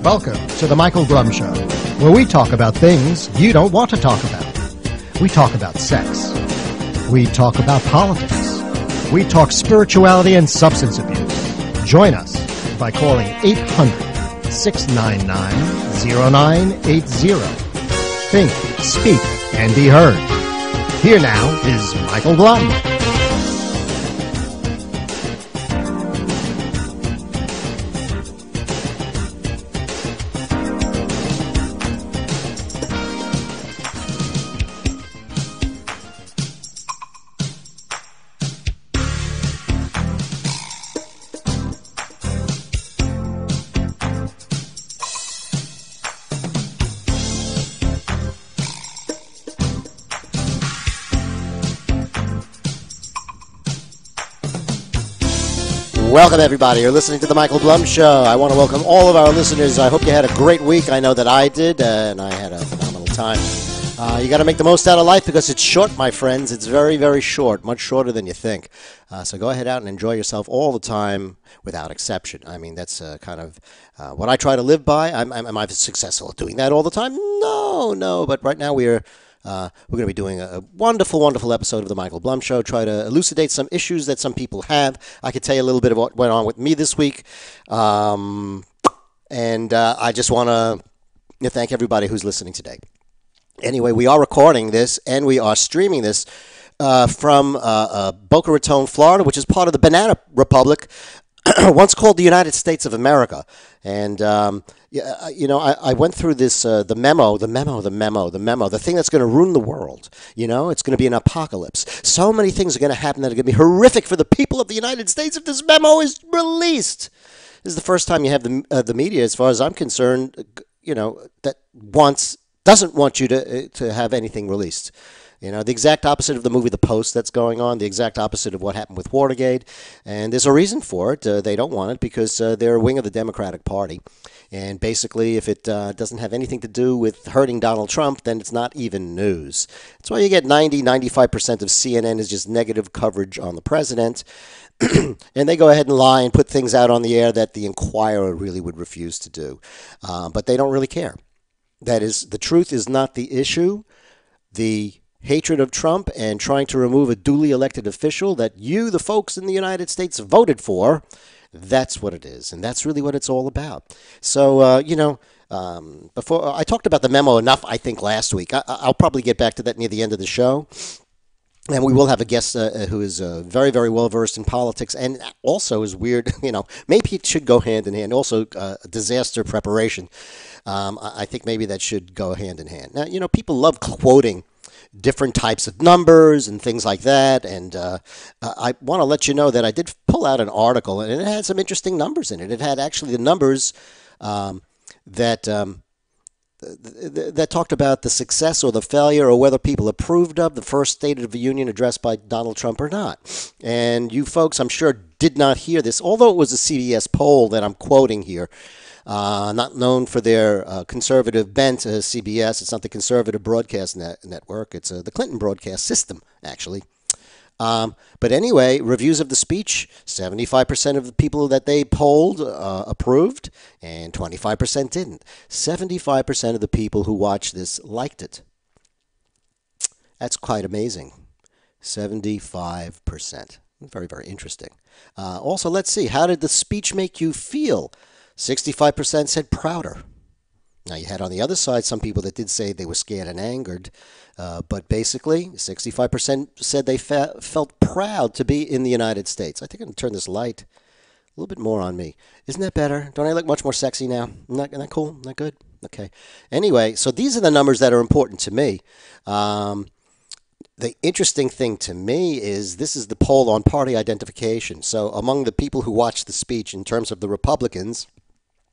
Welcome to the Michael Blum Show, where we talk about things you don't want to talk about. We talk about sex. We talk about politics. We talk spirituality and substance abuse. Join us by calling 800-699-0980. Think, speak, and be heard. Here now is Michael Blum. Welcome, everybody. You're listening to The Michael Blum Show. I want to welcome all of our listeners. I hope you had a great week. I know that I did, and I had a phenomenal time. You got to make the most out of life because it's short, my friends. It's very, very short, much shorter than you think. So go ahead out and enjoy yourself all the time without exception. I mean, that's kind of what I try to live by. Am I successful at doing that all the time? No. But right now we're going to be doing a wonderful, wonderful episode of The Michael Blum Show, try to elucidate some issues that some people have. I could tell you a little bit of what went on with me this week. And I just want to thank everybody who's listening today. Anyway, we are recording this and we are streaming this from Boca Raton, Florida, which is part of the Banana Republic, once called the United States of America. And, I went through this, the thing that's going to ruin the world. It's going to be an apocalypse. So many things are going to happen that are going to be horrific for the people of the United States if this memo is released. This is the first time you have the media, as far as I'm concerned, that doesn't want you to have anything released. The exact opposite of the movie The Post that's going on, the exact opposite of what happened with Watergate. And there's a reason for it. They don't want it because they're a wing of the Democratic Party. And basically, if it doesn't have anything to do with hurting Donald Trump, then it's not even news. That's why you get 95% of CNN is just negative coverage on the president. And they go ahead and lie and put things out on the air that the Inquirer really would refuse to do. But they don't really care. That is, the truth is not the issue. The hatred of Trump and trying to remove a duly elected official that you, the folks in the United States, voted for, that's what it is. And that's really what it's all about. So, before I talked about the memo enough, I think, last week. I'll probably get back to that near the end of the show. And we will have a guest who is very, very well versed in politics and also is weird. Maybe it should go hand in hand. Also, disaster preparation. I think maybe that should go hand in hand. Now, people love quoting different types of numbers and things like that. And I want to let you know that I did pull out an article, and it had some interesting numbers in it. It had actually the numbers that talked about the success or the failure or whether people approved of the first State of the Union address by Donald Trump or not. And you folks, I'm sure, did not hear this, although it was a CBS poll that I'm quoting here. Not known for their conservative bent, CBS. It's not the conservative broadcast network. It's the Clinton broadcast system, actually. But anyway, reviews of the speech, 75% of the people that they polled approved, and 25% didn't. 75% of the people who watched this liked it. That's quite amazing. 75%. Very, very interesting. Also, let's see. How did the speech make you feel? 65% said prouder. Now, you had on the other side some people that did say they were scared and angered, but basically 65% said they felt proud to be in the United States. I think I'm going to turn this light a little bit more on me. Isn't that better? Don't I look much more sexy now? Isn't that cool? Isn't that good? Okay. Anyway, so these are the numbers that are important to me. The interesting thing to me is this is the poll on party identification. So among the people who watched the speech in terms of the Republicans,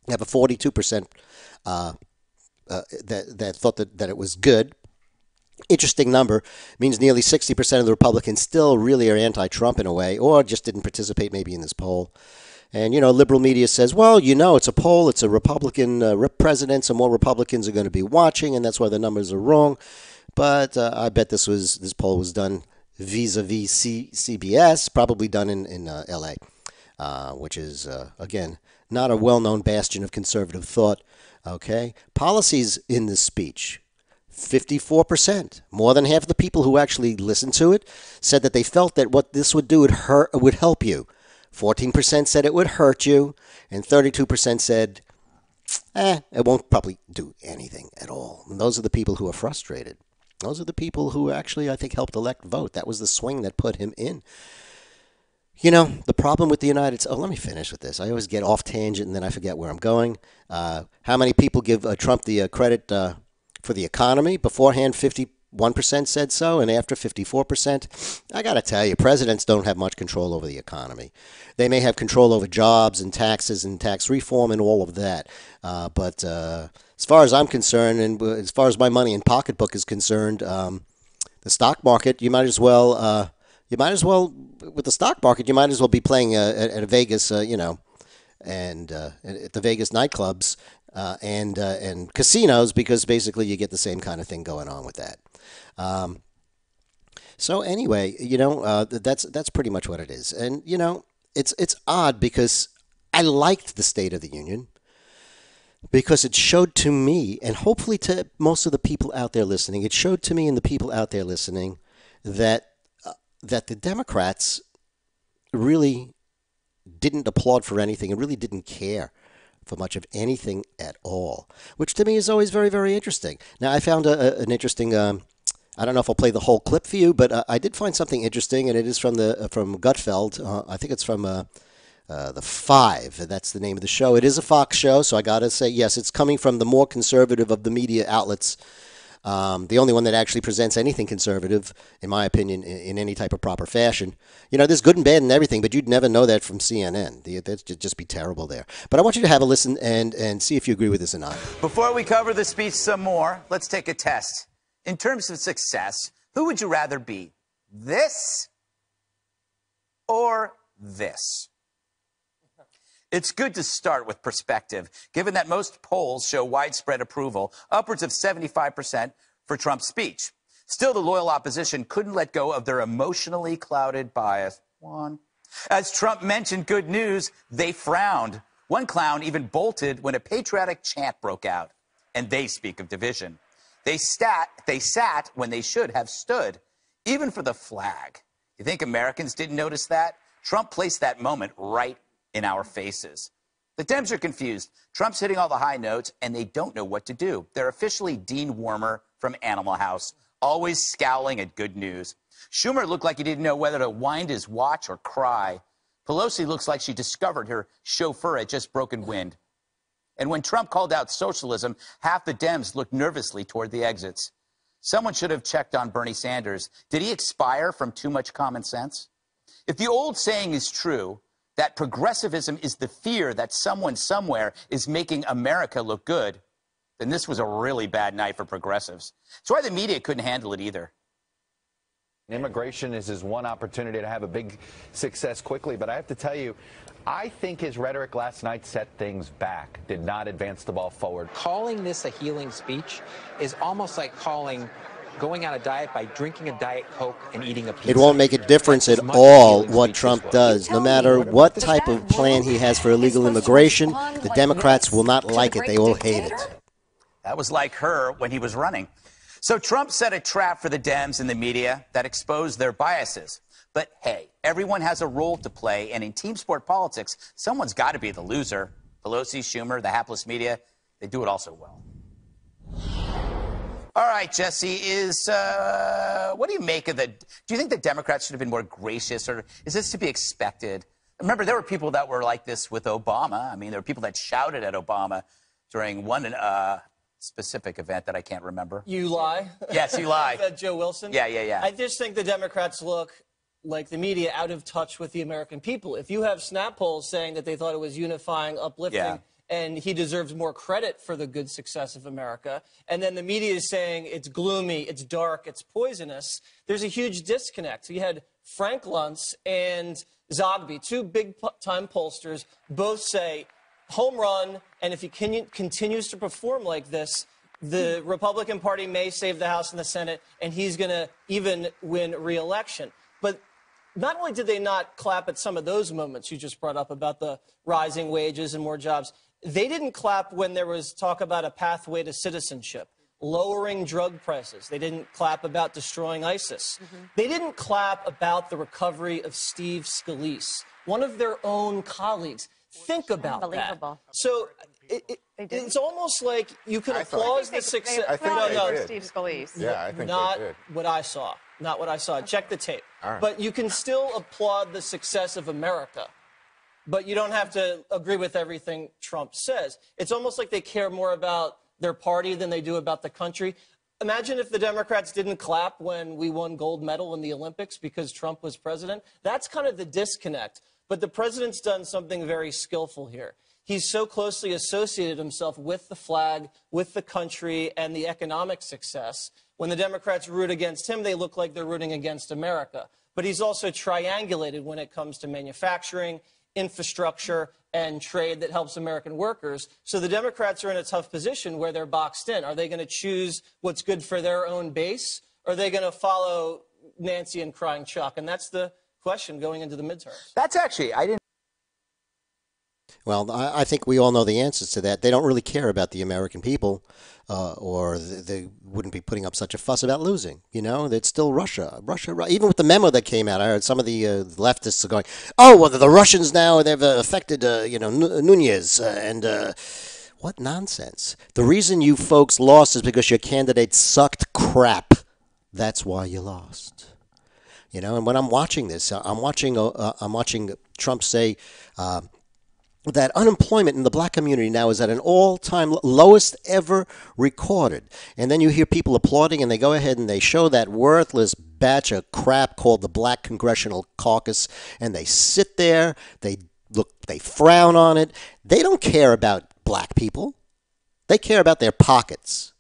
you have a 42% that thought that it was good. Interesting number. Means nearly 60% of the Republicans still really are anti-Trump in a way, or just didn't participate maybe in this poll. And, liberal media says, well, it's a poll, it's a Republican president, so more Republicans are going to be watching, and that's why the numbers are wrong. But I bet this poll was done vis-a-vis CBS, probably done in L.A., which is, again, not a well-known bastion of conservative thought. Okay? Policies in this speech. 54%, more than half of the people who actually listened to it, said that they felt that what this would do would help you. 14% said it would hurt you, and 32% said, it won't probably do anything at all. And those are the people who are frustrated. Those are the people who actually, I think, helped elect vote. That was the swing that put him in. You know, the problem with the United States. Oh, let me finish with this. I always get off tangent and then I forget where I'm going. How many people give Trump the credit for the economy? Beforehand, 51% said so, and after 54%. I got to tell you, presidents don't have much control over the economy. They may have control over jobs and taxes and tax reform and all of that. But as far as I'm concerned, and as far as my money in pocketbook is concerned, the stock market, you might as well, with the stock market, you might as well be playing at a Vegas, and at the Vegas nightclubs and casinos, because basically you get the same kind of thing going on with that. So anyway, that's pretty much what it is. And it's odd because I liked the State of the Union because it showed to me, and hopefully to most of the people out there listening, it showed to me and the people out there listening that the Democrats really didn't applaud for anything and really didn't care for much of anything at all, which to me is always very, very interesting. Now, I found an interesting, I don't know if I'll play the whole clip for you, but I did find something interesting, and it is from Gutfeld. I think it's from The Five. That's the name of the show. It is a Fox show, so I got to say, yes, it's coming from the more conservative of the media outlets. The only one that actually presents anything conservative, in my opinion, in any type of proper fashion. There's good and bad and everything, but you'd never know that from CNN. That'd just be terrible there. But I want you to have a listen and see if you agree with this or not. Before we cover the speech some more, let's take a test. In terms of success, who would you rather be? This or this? It's good to start with perspective, given that most polls show widespread approval, upwards of 75% for Trump's speech. Still, the loyal opposition couldn't let go of their emotionally clouded bias. As Trump mentioned good news, they frowned. One clown even bolted when a patriotic chant broke out. And they speak of division. They sat when they should have stood, even for the flag. You think Americans didn't notice that? Trump placed that moment right in our faces. The Dems are confused. Trump's hitting all the high notes, and they don't know what to do. They're officially Dean Wormer from Animal House, always scowling at good news. Schumer looked like he didn't know whether to wind his watch or cry. Pelosi looks like she discovered her chauffeur had just broken wind. And when Trump called out socialism, half the Dems looked nervously toward the exits. Someone should have checked on Bernie Sanders. Did he expire from too much common sense? If the old saying is true, that progressivism is the fear that someone somewhere is making America look good, then this was a really bad night for progressives. That's why the media couldn't handle it either. Immigration is his one opportunity to have a big success quickly, but I have to tell you, I think his rhetoric last night set things back, did not advance the ball forward. Calling this a healing speech is almost like going on a diet by drinking a Diet Coke and eating a pizza. It won't make a difference at all what Trump does. No matter what type of plan he has for illegal immigration, the Democrats will not like it. They will hate it. That was like her when he was running. So Trump set a trap for the Dems and the media that exposed their biases. But hey, everyone has a role to play, and in team sport politics, someone's got to be the loser. Pelosi, Schumer, the hapless media, they do it all so well. All right, Jesse, what do you make of do you think the Democrats should have been more gracious, or is this to be expected? Remember, there were people that were like this with Obama. I mean, there were people that shouted at Obama during one specific event that I can't remember. You lie? Yes, you lie. Is that Joe Wilson? Yeah. I just think the Democrats look like the media out of touch with the American people. If you have snap polls saying that they thought it was unifying, uplifting, and he deserves more credit for the good success of America, and then the media is saying it's gloomy, it's dark, it's poisonous, there's a huge disconnect. So you had Frank Luntz and Zogby, two big-time pollsters, both say home run, and if he continues to perform like this, the Republican Party may save the House and the Senate, and he's going to even win re-election. But not only did they not clap at some of those moments you just brought up about the rising wages and more jobs, They didn't clap when there was talk about a pathway to citizenship, lowering drug prices. They didn't clap about destroying ISIS. They didn't clap about the recovery of Steve Scalise, one of their own colleagues. Think about that. So it's almost like you can applaud the success. I think they did. Steve Scalise. Yeah, I think Not they did. what I saw. Not what I saw. Check the tape. All right. But you can still applaud the success of America. But you don't have to agree with everything Trump says. It's almost like they care more about their party than they do about the country. Imagine if the Democrats didn't clap when we won gold medal in the Olympics because Trump was president. That's kind of the disconnect. But the president's done something very skillful here. He's so closely associated himself with the flag, with the country, and the economic success. When the Democrats root against him, they look like they're rooting against America. But he's also triangulated when it comes to manufacturing, infrastructure, and trade that helps American workers. So the Democrats are in a tough position where they're boxed in. Are they going to choose what's good for their own base? Or are they going to follow Nancy and crying Chuck? And that's the question going into the midterms. That's actually, I didn't. Well, I think we all know the answers to that. They don't really care about the American people, or they wouldn't be putting up such a fuss about losing. You know, it's still Russia. Even with the memo that came out, I heard some of the leftists are going, "Oh, well, the Russians now they've affected, Nunez and." What nonsense! The reason you folks lost is because your candidate sucked crap. That's why you lost. You know, and when I'm watching this, I'm watching Trump say. That unemployment in the black community now is at an all-time lowest ever recorded. And then you hear people applauding, and they go ahead and they show that worthless batch of crap called the Black Congressional Caucus, and they sit there, they frown on it. They don't care about black people. They care about their pockets.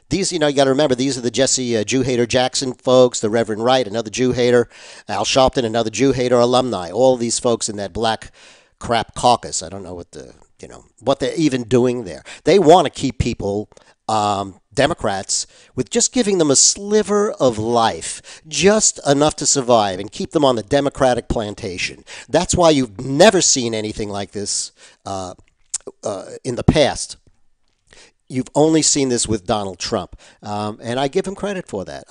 These, you got to remember, these are the Jesse Jew Hater Jackson folks, the Reverend Wright, another Jew hater, Al Sharpton, another Jew hater alumni. All these folks in that black crap caucus. I don't know what they're even doing there. They want to keep people, Democrats, with just giving them a sliver of life, just enough to survive and keep them on the Democratic plantation. That's why you've never seen anything like this in the past. You've only seen this with Donald Trump, and I give him credit for that.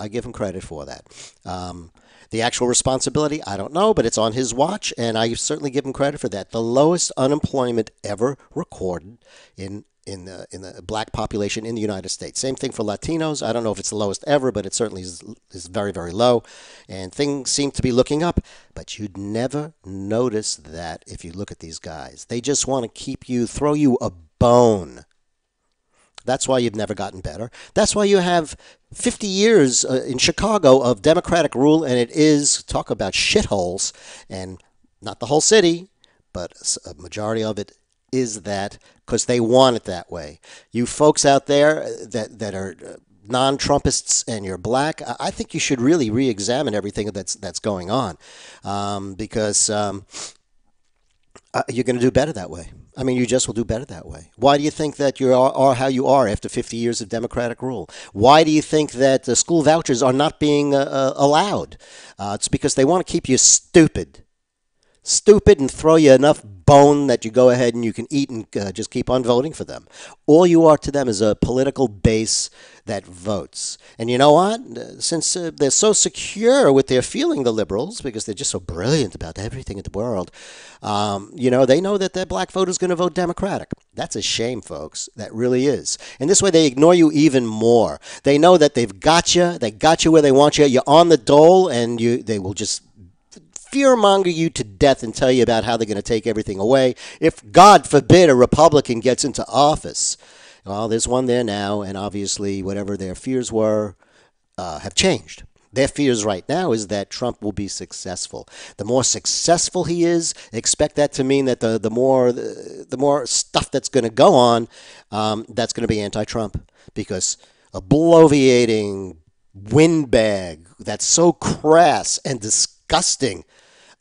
The actual responsibility, I don't know, but it's on his watch, and I certainly give him credit for that. The lowest unemployment ever recorded in the black population in the United States. Same thing for Latinos. I don't know if it's the lowest ever, but it certainly is very, very low. And things seem to be looking up, but you'd never notice that if you look at these guys. They just want to throw you a bone. That's why you've never gotten better. That's why you have 50 years in Chicago of Democratic rule, and it is, talk about shitholes, and not the whole city, but a majority of it is that because they want it that way. You folks out there that are non-Trumpists and you're black, I think you should really re-examine everything that's going on because you're going to do better that way. I mean, you just will do better that way. Why do you think that you are how you are after 50 years of Democratic rule? Why do you think that school vouchers are not being allowed? It's because they want to keep you stupid and throw you enough bone that you go ahead and you can eat and just keep on voting for them. All you are to them is a political base that votes. And you know what? Since they're so secure with their feeling, the liberals, because they're just so brilliant about everything in the world, they know that their black vote is going to vote Democratic. That's a shame, folks. That really is. And this way they ignore you even more. They know that they've got you. They got you where they want you. You're on the dole, and they will just fearmonger you to death and tell you about how they're going to take everything away. If, God forbid, a Republican gets into office, well, there's one there now, and obviously whatever their fears were have changed. Their fears right now is that Trump will be successful. The more successful he is, expect that to mean that the more stuff that's going to go on, that's going to be anti-Trump, because a bloviating windbag that's so crass and disgusting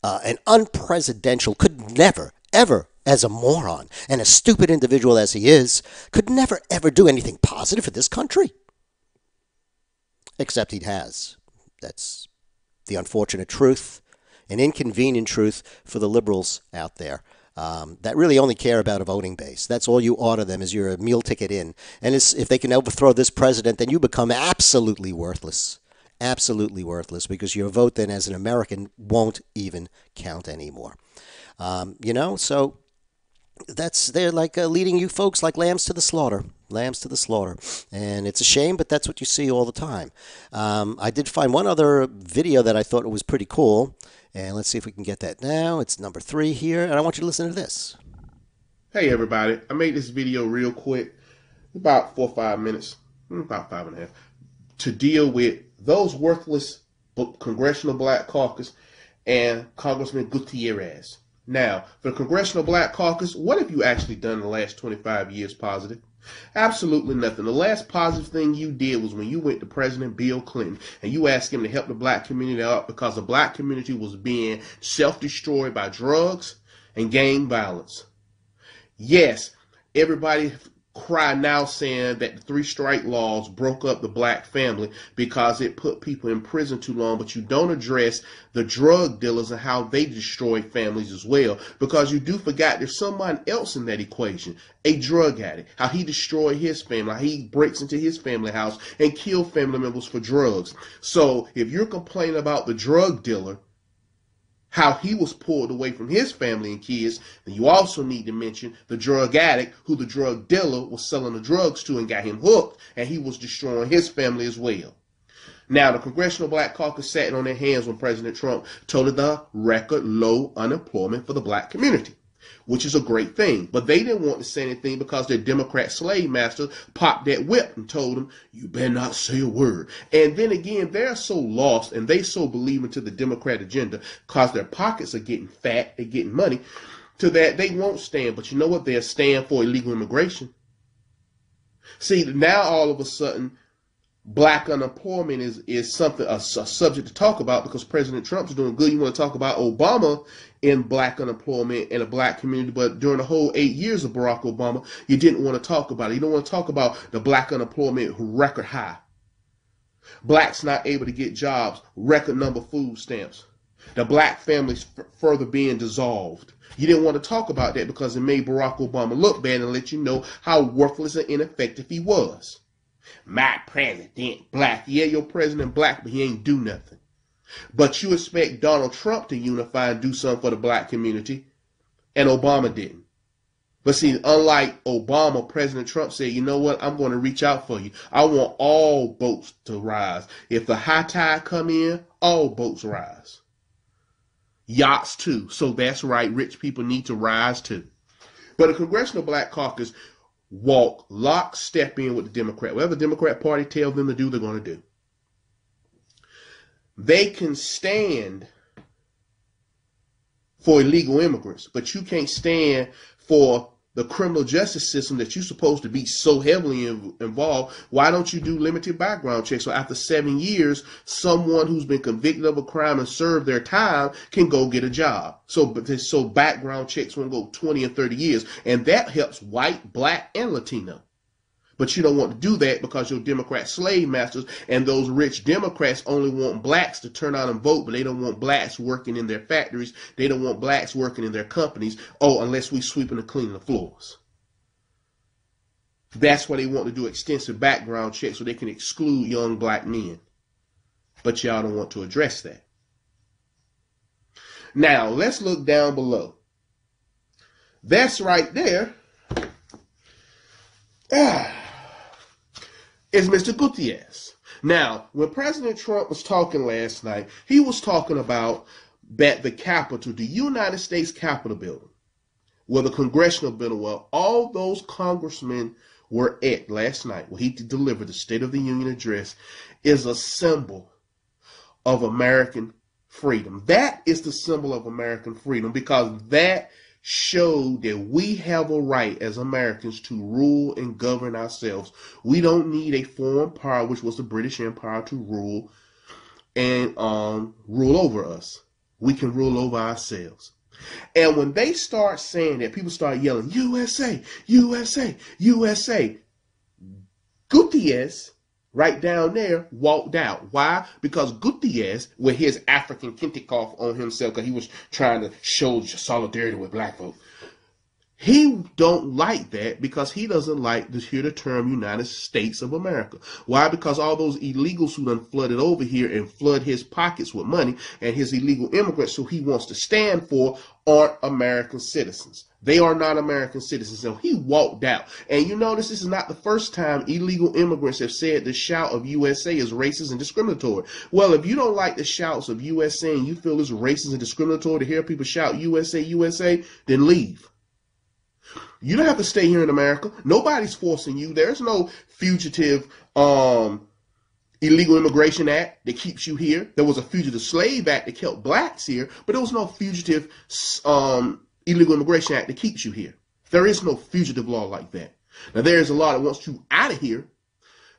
and unpresidential could never, ever, as a moron and a stupid individual as he is, could never, ever do anything positive for this country. Except he has. That's the unfortunate truth, an inconvenient truth for the liberals out there. that really only care about a voting base. That's all you order them is your meal ticket in. And if they can overthrow this president, then you become absolutely worthless. Absolutely worthless, because your vote then as an American won't even count anymore. So they're like leading you folks like lambs to the slaughter. Lambs to the slaughter. And it's a shame, but that's what you see all the time. I did find one other video that I thought was pretty cool. And let's see if we can get that now. It's number 3 here. And I want you to listen to this. Hey, everybody. I made this video real quick, about 4 or 5 minutes, about 5.5, to deal with those worthless Congressional Black Caucus and Congressman Gutierrez. Now, for the Congressional Black Caucus, what have you actually done in the last 25 years positive? Absolutely nothing. The last positive thing you did was when you went to President Bill Clinton and you asked him to help the black community out because the black community was being self-destroyed by drugs and gang violence. Yes, everybody cry now saying that the 3-strike laws broke up the black family because it put people in prison too long, but you don't address the drug dealers and how they destroy families as well, because you do forget there's someone else in that equation, a drug addict, how he destroyed his family, how he breaks into his family house and kill family members for drugs. So if you're complaining about the drug dealer, how he was pulled away from his family and kids, then you also need to mention the drug addict who the drug dealer was selling the drugs to and got him hooked, and he was destroying his family as well. Now, the Congressional Black Caucus sat on their hands when President Trump told the record low unemployment for the black community, which is a great thing. But they didn't want to say anything because their Democrat slave masters popped that whip and told them, you better not say a word. And then again, they're so lost and they so believe into the Democrat agenda because their pockets are getting fat, they're getting money, to that they won't stand. But you know what? They'll stand for illegal immigration. See, now all of a sudden, black unemployment is something, a subject to talk about because President Trump's doing good. You want to talk about Obama in black unemployment and a black community, but during the whole 8 years of Barack Obama, you didn't want to talk about it. You don't want to talk about the black unemployment record high. Blacks not able to get jobs, record number food stamps. The black families further being dissolved. You didn't want to talk about that because it made Barack Obama look bad and let you know how worthless and ineffective he was. My president black. Yeah, your president black, but he ain't do nothing. But you expect Donald Trump to unify and do something for the black community, and Obama didn't. But see, unlike Obama, President Trump said, you know what, I'm going to reach out for you. I want all boats to rise. If the high tide come in, all boats rise. Yachts too. So that's right, rich people need to rise too. But the Congressional Black Caucus walk lockstep in with the Democrat. Whatever the Democrat Party tells them to do, they're going to do. They can stand for illegal immigrants, but you can't stand for the criminal justice system that you're supposed to be so heavily involved. Why don't you do limited background checks? So after 7 years, someone who's been convicted of a crime and served their time can go get a job. So background checks won't go 20 and 30 years. And that helps white, black, and Latino. But you don't want to do that because your Democrat slave masters and those rich Democrats only want blacks to turn out and vote, but they don't want blacks working in their factories. They don't want blacks working in their companies. Oh, unless we sweeping and cleaning the floors. That's why they want to do extensive background checks so they can exclude young black men. But y'all don't want to address that. Now, let's look down below. That's right there. Is Mr. Gutierrez. Now, when President Trump was talking last night, he was talking about that the Capitol, the United States Capitol building, where the congressional building, where all those congressmen were at last night, where he delivered the State of the Union address, is a symbol of American freedom. That is the symbol of American freedom because that showed that we have a right as Americans to rule and govern ourselves. We don't need a foreign power, which was the British Empire, to rule and rule over us. We can rule over ourselves. And when they start saying that, people start yelling, USA, USA, USA. Gutierrez, right down there, walked out. Why? Because Gutierrez, with his African Kentikoff on himself, because he was trying to show solidarity with black folks. He don't like that because he doesn't like to hear the term United States of America. Why? Because all those illegals who done flooded over here and flood his pockets with money and his illegal immigrants who he wants to stand for aren't American citizens. They are not American citizens. So he walked out. And you notice this is not the first time illegal immigrants have said the shout of USA is racist and discriminatory. Well, if you don't like the shouts of USA and you feel it's racist and discriminatory to hear people shout USA, USA, then leave. You don't have to stay here in America. Nobody's forcing you. There's no fugitive illegal immigration act that keeps you here. There was a fugitive slave act that kept blacks here, but there was no fugitive illegal immigration act that keeps you here. There is no fugitive law like that. Now, there's a law that wants you out of here.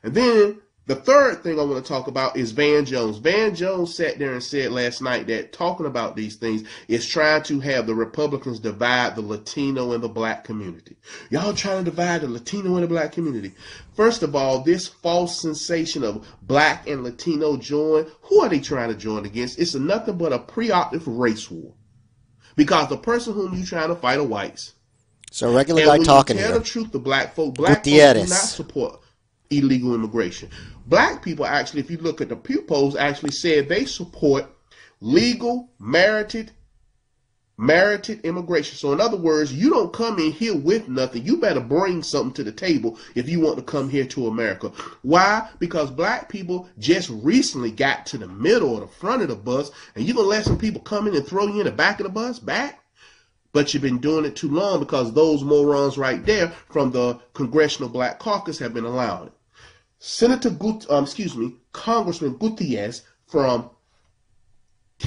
And then the third thing I want to talk about is Van Jones. Van Jones sat there and said last night that talking about these things is trying to have the Republicans divide the Latino and the black community. Y'all trying to divide the Latino and the black community. First of all, this false sensation of black and Latino join, who are they trying to join against? It's nothing but a preoperative race war. Because the person whom you're trying to fight are whites. So regular guy talking here. here. Tell the truth to black folk do not support illegal immigration. Black people actually, if you look at the Pew polls, actually said they support legal, merited immigration. So in other words, you don't come in here with nothing. You better bring something to the table if you want to come here to America. Why? Because black people just recently got to the middle or the front of the bus, and you're going to let some people come in and throw you in the back of the bus? Back? But you've been doing it too long because those morons right there from the Congressional Black Caucus have been allowing it. Congressman Gutierrez from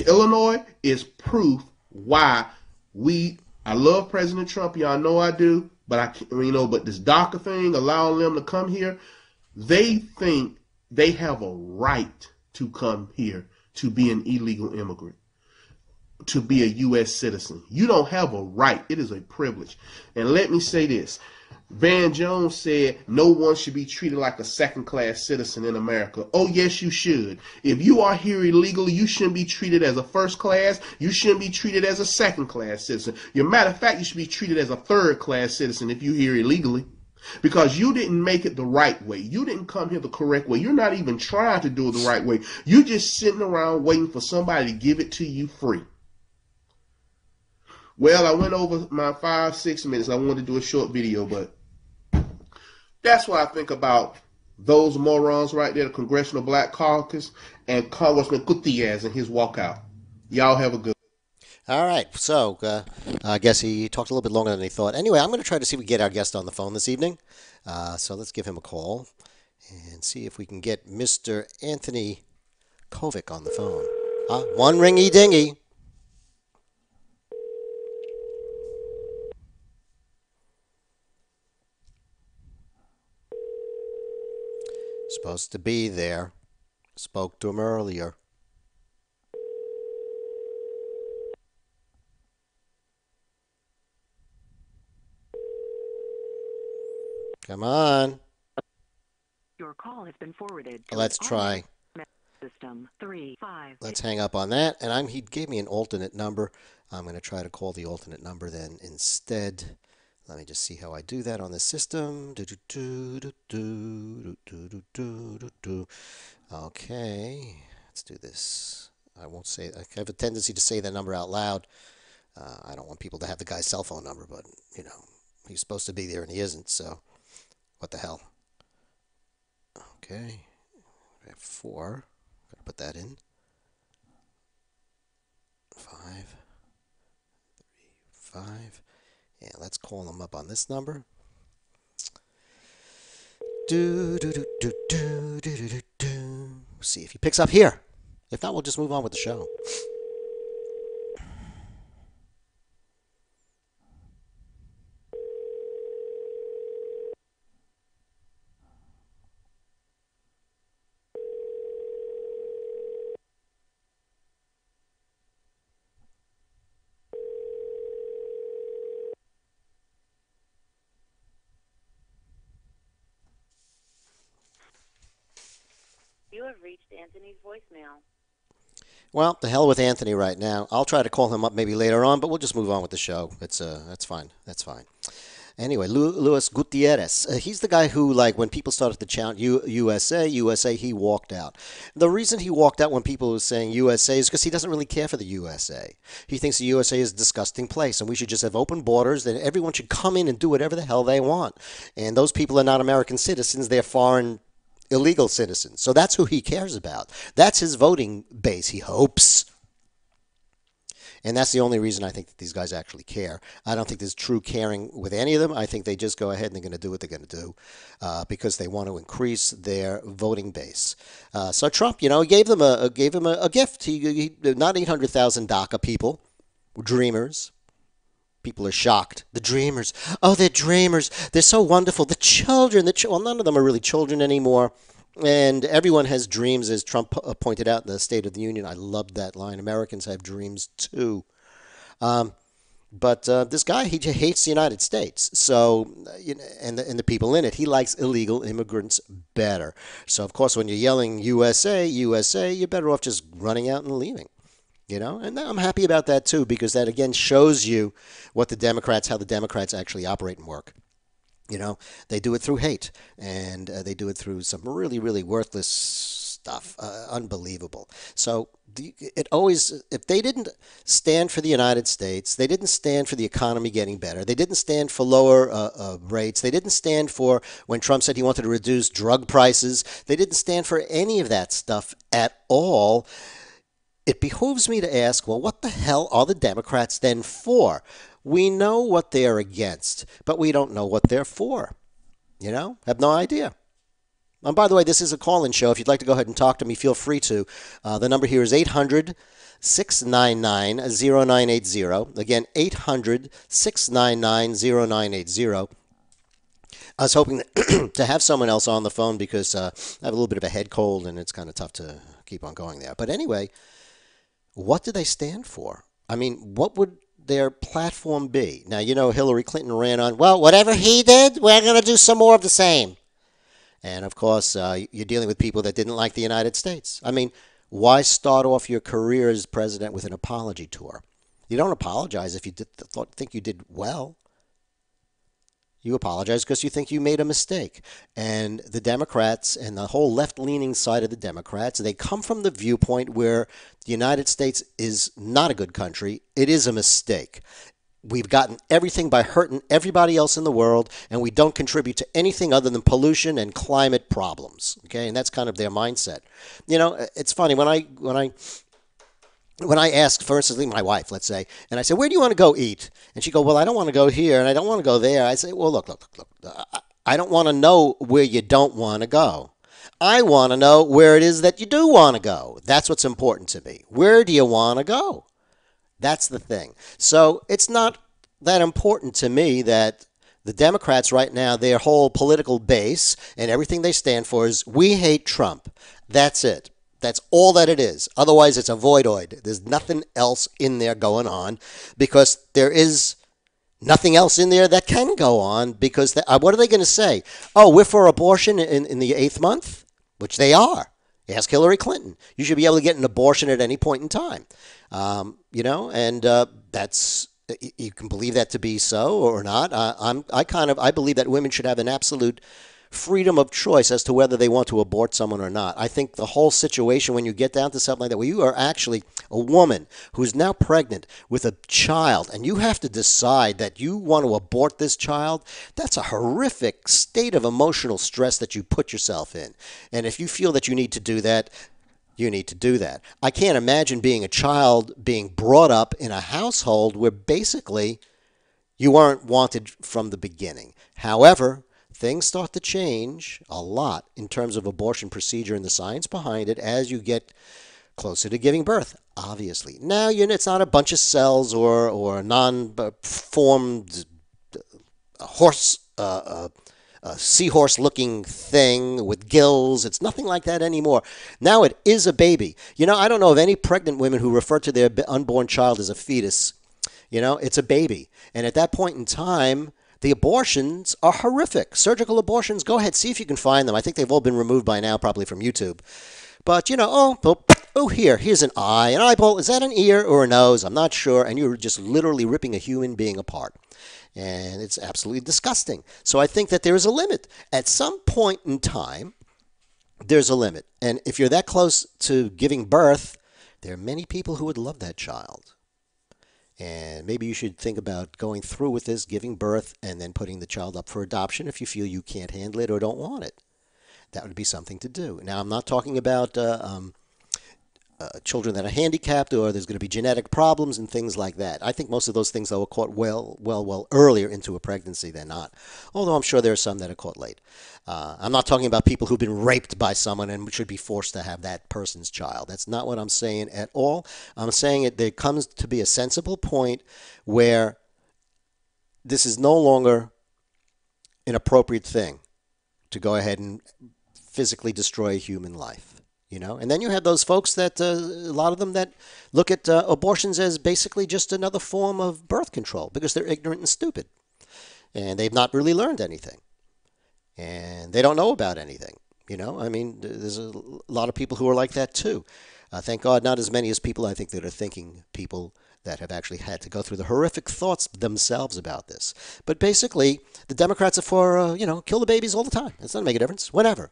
Illinois is proof why I love President Trump. Y'all know I do, but but this DACA thing, allowing them to come here, they think they have a right to come here to be an illegal immigrant, to be a U.S. citizen. You don't have a right. It is a privilege. And let me say this. Van Jones said no one should be treated like a second-class citizen in America. Oh, yes, you should. If you are here illegally, you shouldn't be treated as a first class. You shouldn't be treated as a second-class citizen. As a matter of fact, you should be treated as a third-class citizen if you're here illegally. Because you didn't make it the right way. You didn't come here the correct way. You're not even trying to do it the right way. You're just sitting around waiting for somebody to give it to you free. Well, I went over my 5-6 minutes. I wanted to do a short video, but that's what I think about those morons right there, the Congressional Black Caucus and Congressman Gutierrez and his walkout. Y'all have a good one. All right. So I guess he talked a little bit longer than he thought. Anyway, I'm going to try to see if we can get our guest on the phone this evening. So let's give him a call and see if we can get Mr. Anthony Kovic on the phone. One ringy dingy. Supposed to be there. Spoke to him earlier. Come on. Your call has been forwarded. Let's try. System 3-5. Let's hang up on that. And he gave me an alternate number. I'm going to try to call the alternate number then instead. Let me just see how I do that on the system. Okay, let's do this. I won't say. I have a tendency to say that number out loud. I don't want people to have the guy's cell phone number, but he's supposed to be there and he isn't. So, what the hell? Okay, I have 4. Gotta put that in. 5, 3, 5. Yeah, let's call him up on this number. See if he picks up here. If not, we'll just move on with the show. You have reached Anthony's voicemail. Well, the hell with Anthony right now. I'll try to call him up maybe later on, but we'll just move on with the show. That's fine. That's fine. Anyway, Luis Gutierrez, he's the guy who, like, when people started to chant USA, USA, he walked out. The reason he walked out when people were saying USA is because he doesn't really care for the USA. He thinks the USA is a disgusting place, and we should just have open borders, and everyone should come in and do whatever the hell they want. And those people are not American citizens, they're foreign illegal citizens. So that's who he cares about. That's his voting base, he hopes. And that's the only reason I think that these guys actually care. I don't think there's true caring with any of them. I think they just go ahead and they're going to do what they're going to do because they want to increase their voting base. So Trump, gave them a gift. He not 800,000 DACA people, dreamers. People are shocked. The dreamers. Oh, they're dreamers. They're so wonderful. The children. Well, none of them are really children anymore. And everyone has dreams, as Trump pointed out in the State of the Union. I loved that line. Americans have dreams, too. But this guy, he just hates the United States. So, and the people in it. He likes illegal immigrants better. So, of course, when you're yelling USA, USA, you're better off just running out and leaving. And I'm happy about that, too, because that, again, shows you how the Democrats actually operate and work. They do it through hate, and they do it through some really, really worthless stuff. Unbelievable. So if they didn't stand for the United States, they didn't stand for the economy getting better, they didn't stand for lower rates, they didn't stand for when Trump said he wanted to reduce drug prices, they didn't stand for any of that stuff at all. It behooves me to ask, well, what the hell are the Democrats then for? We know what they're against, but we don't know what they're for. Have no idea. And by the way, this is a call-in show. If you'd like to go ahead and talk to me, feel free to. The number here is 800-699-0980. Again, 800-699-0980. I was hoping to have someone else on the phone because I have a little bit of a head cold and it's kind of tough to keep on going there. But anyway, what do they stand for? I mean, what would their platform be? Now, Hillary Clinton ran on, well, whatever he did, we're going to do some more of the same. And, of course, you're dealing with people that didn't like the United States. I mean, why start off your career as president with an apology tour? You don't apologize if you think you did well. You apologize because you think you made a mistake. And the Democrats and the whole left-leaning side of the Democrats, they come from the viewpoint where the United States is not a good country. It is a mistake. We've gotten everything by hurting everybody else in the world, and we don't contribute to anything other than pollution and climate problems. Okay, and that's kind of their mindset. It's funny when I ask, for instance, my wife, let's say, and I say, where do you want to go eat? And she goes, well, I don't want to go here and I don't want to go there. I say, well, look. I don't want to know where you don't want to go. I want to know where it is that you do want to go. That's what's important to me. Where do you want to go? That's the thing. So it's not that important to me that the Democrats right now, their whole political base and everything they stand for is we hate Trump. That's it. That's all that it is. Otherwise, it's a voidoid. There's nothing else in there going on because there is nothing else in there that can go on because what are they going to say? Oh, we're for abortion in the 8th month, which they are. Ask Hillary Clinton. You should be able to get an abortion at any point in time. That's, you can believe that to be so or not. I believe that women should have an absolute freedom of choice as to whether they want to abort someone or not. I think the whole situation, when you get down to something like that, where you are actually a woman who's now pregnant with a child, and you have to decide that you want to abort this child, that's a horrific state of emotional stress that you put yourself in. And if you feel that you need to do that, you need to do that. I can't imagine being a child being brought up in a household where basically you weren't wanted from the beginning. However, things start to change a lot in terms of abortion procedure and the science behind it as you get closer to giving birth, obviously. Now, it's not a bunch of cells or a non-formed seahorse-looking thing with gills. It's nothing like that anymore. Now it is a baby. I don't know of any pregnant women who refer to their unborn child as a fetus. It's a baby. And at that point in time, the abortions are horrific. Surgical abortions, go ahead, see if you can find them. I think they've all been removed by now, probably from YouTube. But, here's an eye, an eyeball. Is that an ear or a nose? I'm not sure. And you're just literally ripping a human being apart. And it's absolutely disgusting. So I think that there is a limit. At some point in time, there's a limit. And if you're that close to giving birth, there are many people who would love that child. And maybe you should think about going through with this, giving birth, and then putting the child up for adoption if you feel you can't handle it or don't want it. That would be something to do. Now, I'm not talking about children that are handicapped or there's going to be genetic problems and things like that. I think most of those things are caught well earlier into a pregnancy than not. Although I'm sure there are some that are caught late. I'm not talking about people who've been raped by someone and should be forced to have that person's child. That's not what I'm saying at all. I'm saying there comes to be a sensible point where this is no longer an appropriate thing to go ahead and physically destroy a human life. And then you have those folks that a lot of them that look at abortions as basically just another form of birth control because they're ignorant and stupid and they've not really learned anything and they don't know about anything. I mean, there's a lot of people who are like that too. Thank God, not as many as people I think that are thinking people that have actually had to go through the horrific thoughts themselves about this. But basically, the Democrats are for, kill the babies all the time. It's not going to make a difference. Whenever,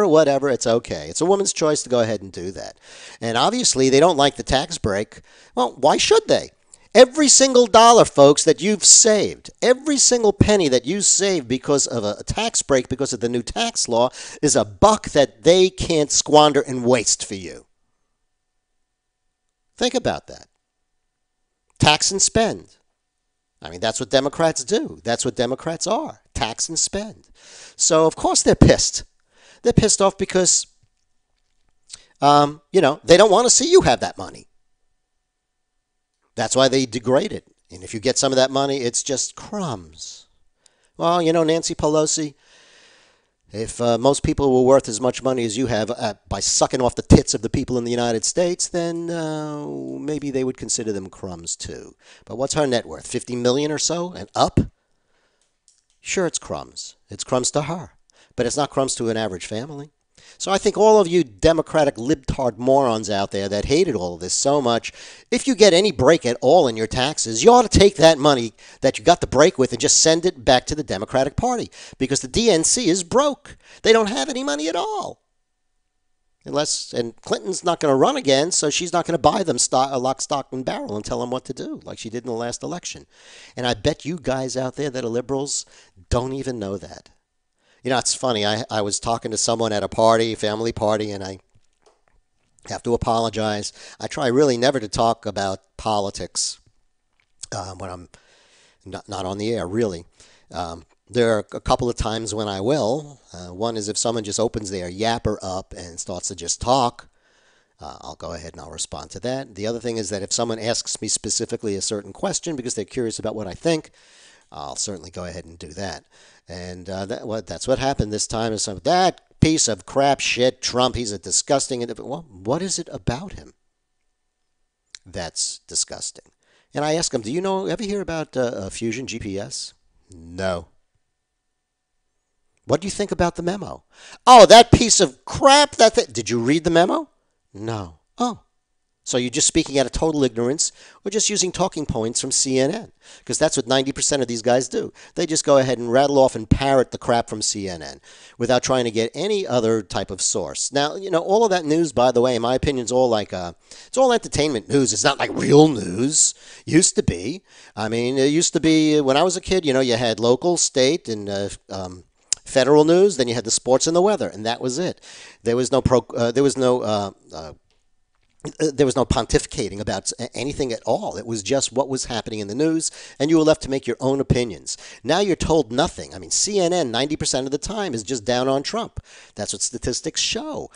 whatever, it's okay. It's a woman's choice to go ahead and do that. And obviously, they don't like the tax break. Well, why should they? Every single dollar, folks, that you've saved, every single penny that you saved because of a tax break, because of the new tax law, is a buck that they can't squander and waste for you. Think about that. Tax and spend. I mean, that's what Democrats do. That's what Democrats are. Tax and spend. So, of course, they're pissed. They're pissed off because, they don't want to see you have that money. That's why they degrade it. And if you get some of that money, it's just crumbs. Well, Nancy Pelosi, if most people were worth as much money as you have by sucking off the tits of the people in the United States, then maybe they would consider them crumbs too. But what's her net worth? 50 million or so and up? Sure, it's crumbs. It's crumbs to her. But it's not crumbs to an average family. So I think all of you Democratic libtard morons out there that hated all of this so much, if you get any break at all in your taxes, you ought to take that money that you got the break with and just send it back to the Democratic Party because the DNC is broke. They don't have any money at all. And Clinton's not going to run again, so she's not going to buy them lock, stock, and barrel and tell them what to do like she did in the last election. And I bet you guys out there that are liberals don't even know that. It's funny. I was talking to someone at a party, family party, and I have to apologize. I try really never to talk about politics when I'm not on the air, really. There are a couple of times when I will. One is if someone just opens their yapper up and starts to just talk. I'll go ahead and I'll respond to that. The other thing is that if someone asks me specifically a certain question because they're curious about what I think, I'll certainly go ahead and do that. And that's what happened this time. Is that piece of crap shit, Trump, he's a disgusting... Well, what is it about him that's disgusting? And I ask him, do you ever hear about Fusion GPS? No. What do you think about the memo? Oh, that piece of crap. Did you read the memo? No. Oh. So you're just speaking out of total ignorance or just using talking points from CNN? Because that's what 90% of these guys do. They just go ahead and rattle off and parrot the crap from CNN without trying to get any other type of source. Now, all of that news, by the way, in my opinion, is all it's all entertainment news. It's not like real news. Used to be. I mean, it used to be when I was a kid, you had local, state, and federal news. Then you had the sports and the weather, and that was it. There was no pontificating about anything at all. It was just what was happening in the news, and you were left to make your own opinions. Now you're told nothing. I mean, CNN 90% of the time is just down on Trump. That's what statistics show.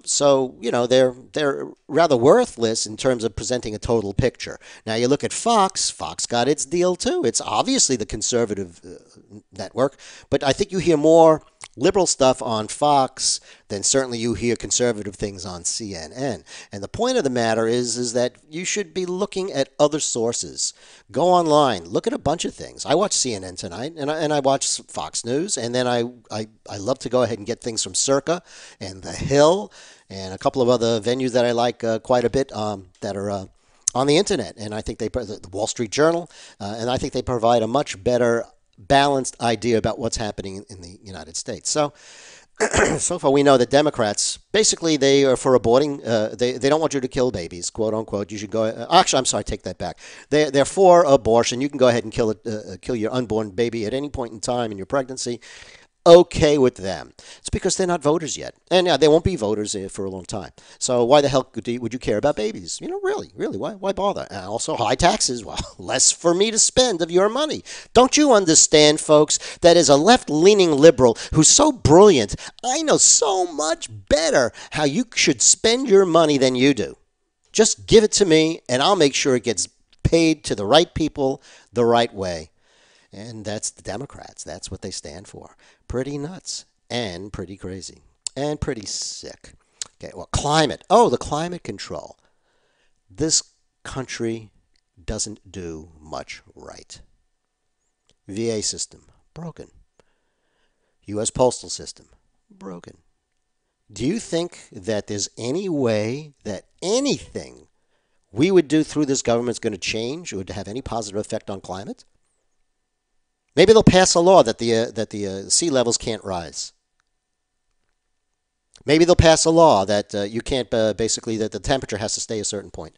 So they're rather worthless in terms of presenting a total picture. Now you look at Fox. Fox got its deal too. It's obviously the conservative network, but I think you hear more liberal stuff on Fox than certainly you hear conservative things on CNN. And the point of the matter is that you should be looking at other sources. Go online, look at a bunch of things. I watch CNN tonight, and I watch Fox News, and then I love to go ahead and get things from Circa and The Hill and a couple of other venues that I like quite a bit that are on the internet. And I think the Wall Street Journal, and I think they provide a much better balanced idea about what's happening in the United States. So, so far we know that Democrats basically they are for aborting. They don't want you to kill babies, quote unquote. You should go. Actually, I'm sorry, take that back. They're for abortion. You can go ahead and kill your unborn baby at any point in time in your pregnancy. Okay with them. It's because they're not voters yet. And yeah, they won't be voters for a long time. So why the hell would you care about babies? Really, why bother? And also high taxes. Well, less for me to spend of your money. Don't you understand, folks, that as a left-leaning liberal who's so brilliant, I know so much better how you should spend your money than you do. Just give it to me, and I'll make sure it gets paid to the right people the right way. And that's the Democrats. That's what they stand for. Pretty nuts and pretty crazy and pretty sick. Okay, well, climate. Oh, the climate control. This country doesn't do much right. VA system, broken. U.S. postal system, broken. Do you think that there's any way that anything we would do through this government is going to change or to have any positive effect on climate? Maybe they'll pass a law that the sea levels can't rise. Maybe they'll pass a law that you can't basically that the temperature has to stay a certain point.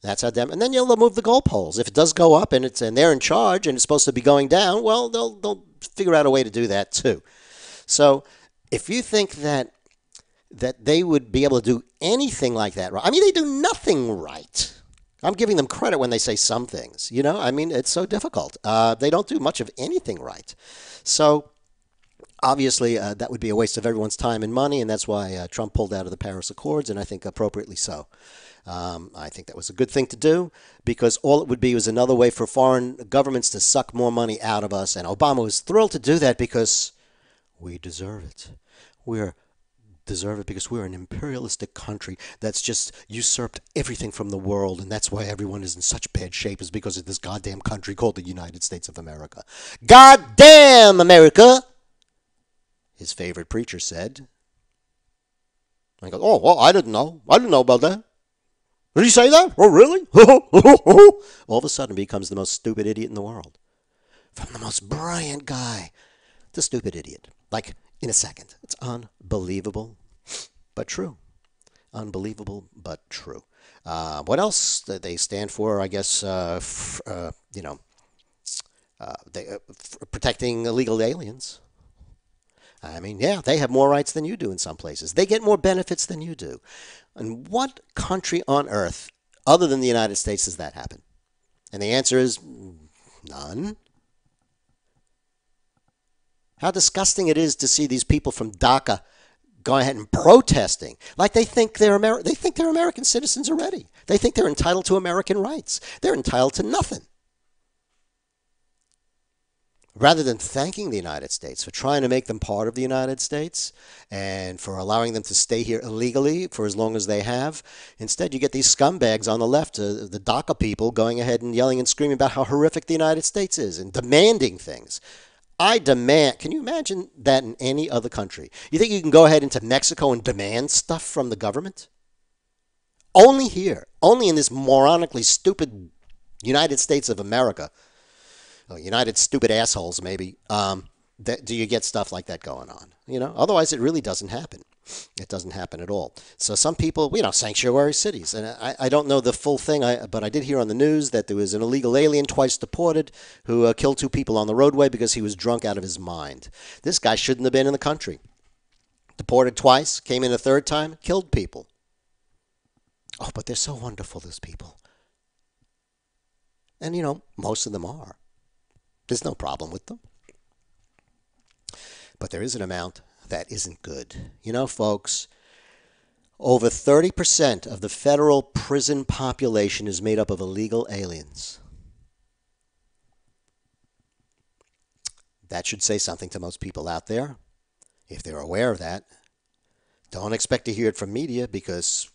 That's how and then you'll move the goalposts. If it does go up and they're in charge and it's supposed to be going down, well they'll figure out a way to do that too. So if you think that they would be able to do anything like that, right? I mean, they do nothing right. I'm giving them credit when they say some things. I mean, it's so difficult. They don't do much of anything right. So obviously, that would be a waste of everyone's time and money, and that's why Trump pulled out of the Paris Accords, and I think appropriately so. I think that was a good thing to do because all it would be was another way for foreign governments to suck more money out of us, and Obama was thrilled to do that because we deserve it. We're deserve it because we're an imperialistic country that's just usurped everything from the world, and that's why everyone is in such bad shape is because of this goddamn country called the United States of America. Goddamn America, his favorite preacher said. I go, oh, well, I didn't know about that. Did he say that? Oh, really? All of a sudden becomes the most stupid idiot in the world. From the most brilliant guy to stupid idiot. Like, in a second. It's unbelievable, but true. Unbelievable, but true. What else do they stand for? I guess, protecting illegal aliens. I mean, yeah, they have more rights than you do in some places. They get more benefits than you do. And what country on earth, other than the United States, does that happen? And the answer is none. How disgusting it is to see these people from DACA going ahead and protesting like they think they're American citizens already. They think they're entitled to American rights. They're entitled to nothing. Rather than thanking the United States for trying to make them part of the United States and for allowing them to stay here illegally for as long as they have, instead you get these scumbags on the left, the DACA people, going ahead and yelling and screaming about how horrific the United States is and demanding things. I demand, can you imagine that in any other country? You think you can go ahead into Mexico and demand stuff from the government? Only here, only in this moronically stupid United States of America, United stupid assholes maybe, do you get stuff like that going on? Otherwise it really doesn't happen. It doesn't happen at all. So some people, sanctuary cities. And I don't know the full thing, but I did hear on the news that there was an illegal alien twice deported who killed 2 people on the roadway because he was drunk out of his mind. This guy shouldn't have been in the country. Deported twice, came in a 3rd time, killed people. Oh, but they're so wonderful, those people. And, most of them are. There's no problem with them. But there is an amount that isn't good. Folks, over 30% of the federal prison population is made up of illegal aliens. That should say something to most people out there. If they're aware of that, don't expect to hear it from media because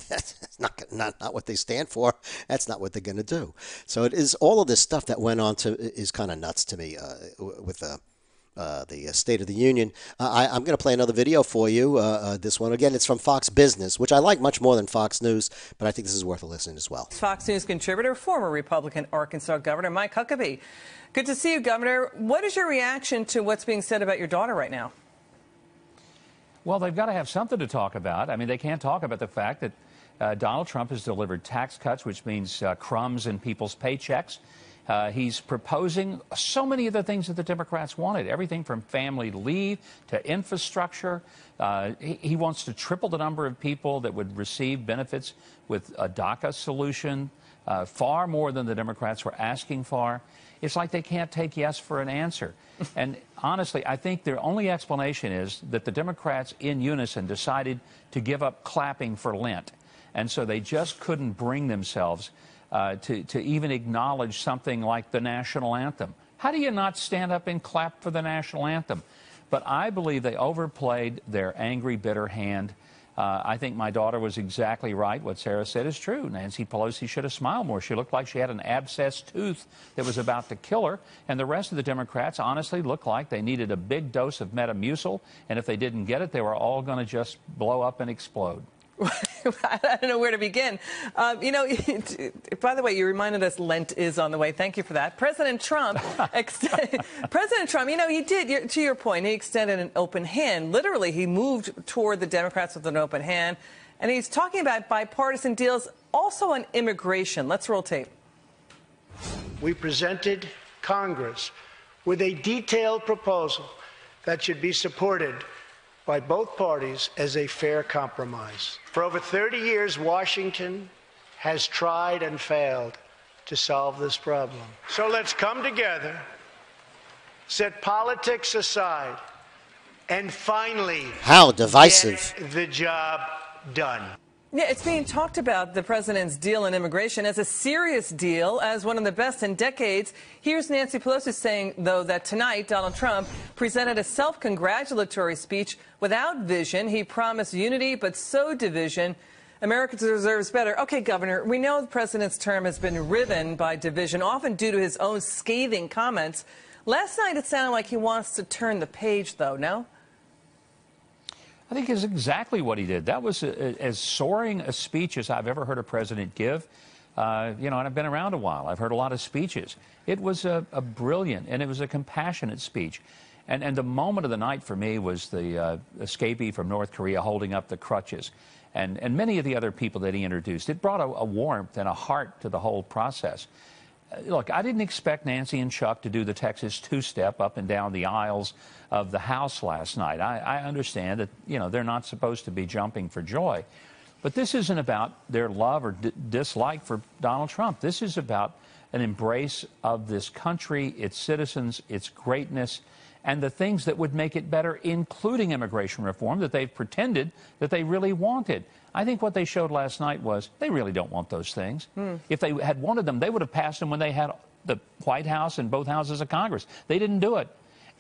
that's not what they stand for. That's not what they're going to do. So it is all of this stuff that went on is kind of nuts to me with the State of the Union. I'm going to play another video for you. This one, again, it's from Fox Business, which I like much more than Fox News, but I think this is worth a listen as well. Fox News contributor, former Republican Arkansas Governor Mike Huckabee. Good to see you, Governor. What is your reaction to what's being said about your daughter right now? Well, they've got to have something to talk about. I mean, they can't talk about the fact that Donald Trump has delivered tax cuts, which means crumbs in people's paychecks. He's proposing so many of the things that the Democrats wanted, everything from family leave to infrastructure. He wants to triple the number of people that would receive benefits with a DACA solution, far more than the Democrats were asking for. It's like they can't take yes for an answer. And honestly, I think their only explanation is that the Democrats in unison decided to give up clapping for Lent. And so they just couldn't bring themselves to even acknowledge something like the national anthem. How do you not stand up and clap for the national anthem? But I believe they overplayed their angry, bitter hand. I think my daughter was exactly right. What Sarah said is true. Nancy Pelosi should have smiled more. She looked like she had an abscessed tooth that was about to kill her. And the rest of the Democrats honestly looked like they needed a big dose of Metamucil. And if they didn't get it, they were all going to just blow up and explode. I don't know where to begin. You know, by the way, you reminded us Lent is on the way. Thank you for that. President Trump, you know, he did, to your point, he extended an open hand. Literally, he moved toward the Democrats with an open hand. And he's talking about bipartisan deals, also on immigration. Let's roll tape. We presented Congress with a detailed proposal that should be supported by both parties as a fair compromise. For over 30 years, Washington has tried and failed to solve this problem. So let's come together, set politics aside, and finally how divisive get the job done. Yeah, it's being talked about, the president's deal on immigration, as a serious deal, as one of the best in decades. Here's Nancy Pelosi saying, though, that tonight Donald Trump presented a self-congratulatory speech without vision. He promised unity, but sowed division. America deserves better. Okay, Governor, we know the president's term has been riven by division, often due to his own scathing comments. Last night it sounded like he wants to turn the page, though, no? I think is exactly what he did. That was as soaring a speech as I've ever heard a president give. You know, and I've been around a while. I've heard a lot of speeches. It was a brilliant and it was a compassionate speech. And the moment of the night for me was the escapee from North Korea holding up the crutches. And many of the other people that he introduced. It brought a warmth and a heart to the whole process. Look, I didn't expect Nancy and Chuck to do the Texas two-step up and down the aisles of the House last night. I understand that, you know, they're not supposed to be jumping for joy. But this isn't about their love or dislike for Donald Trump. This is about an embrace of this country, its citizens, its greatness, and the things that would make it better, including immigration reform that they've pretended that they really wanted. I think what they showed last night was they really don't want those things. If they had wanted them, they would have passed them when they had the White House and both houses of Congress. They didn't do it.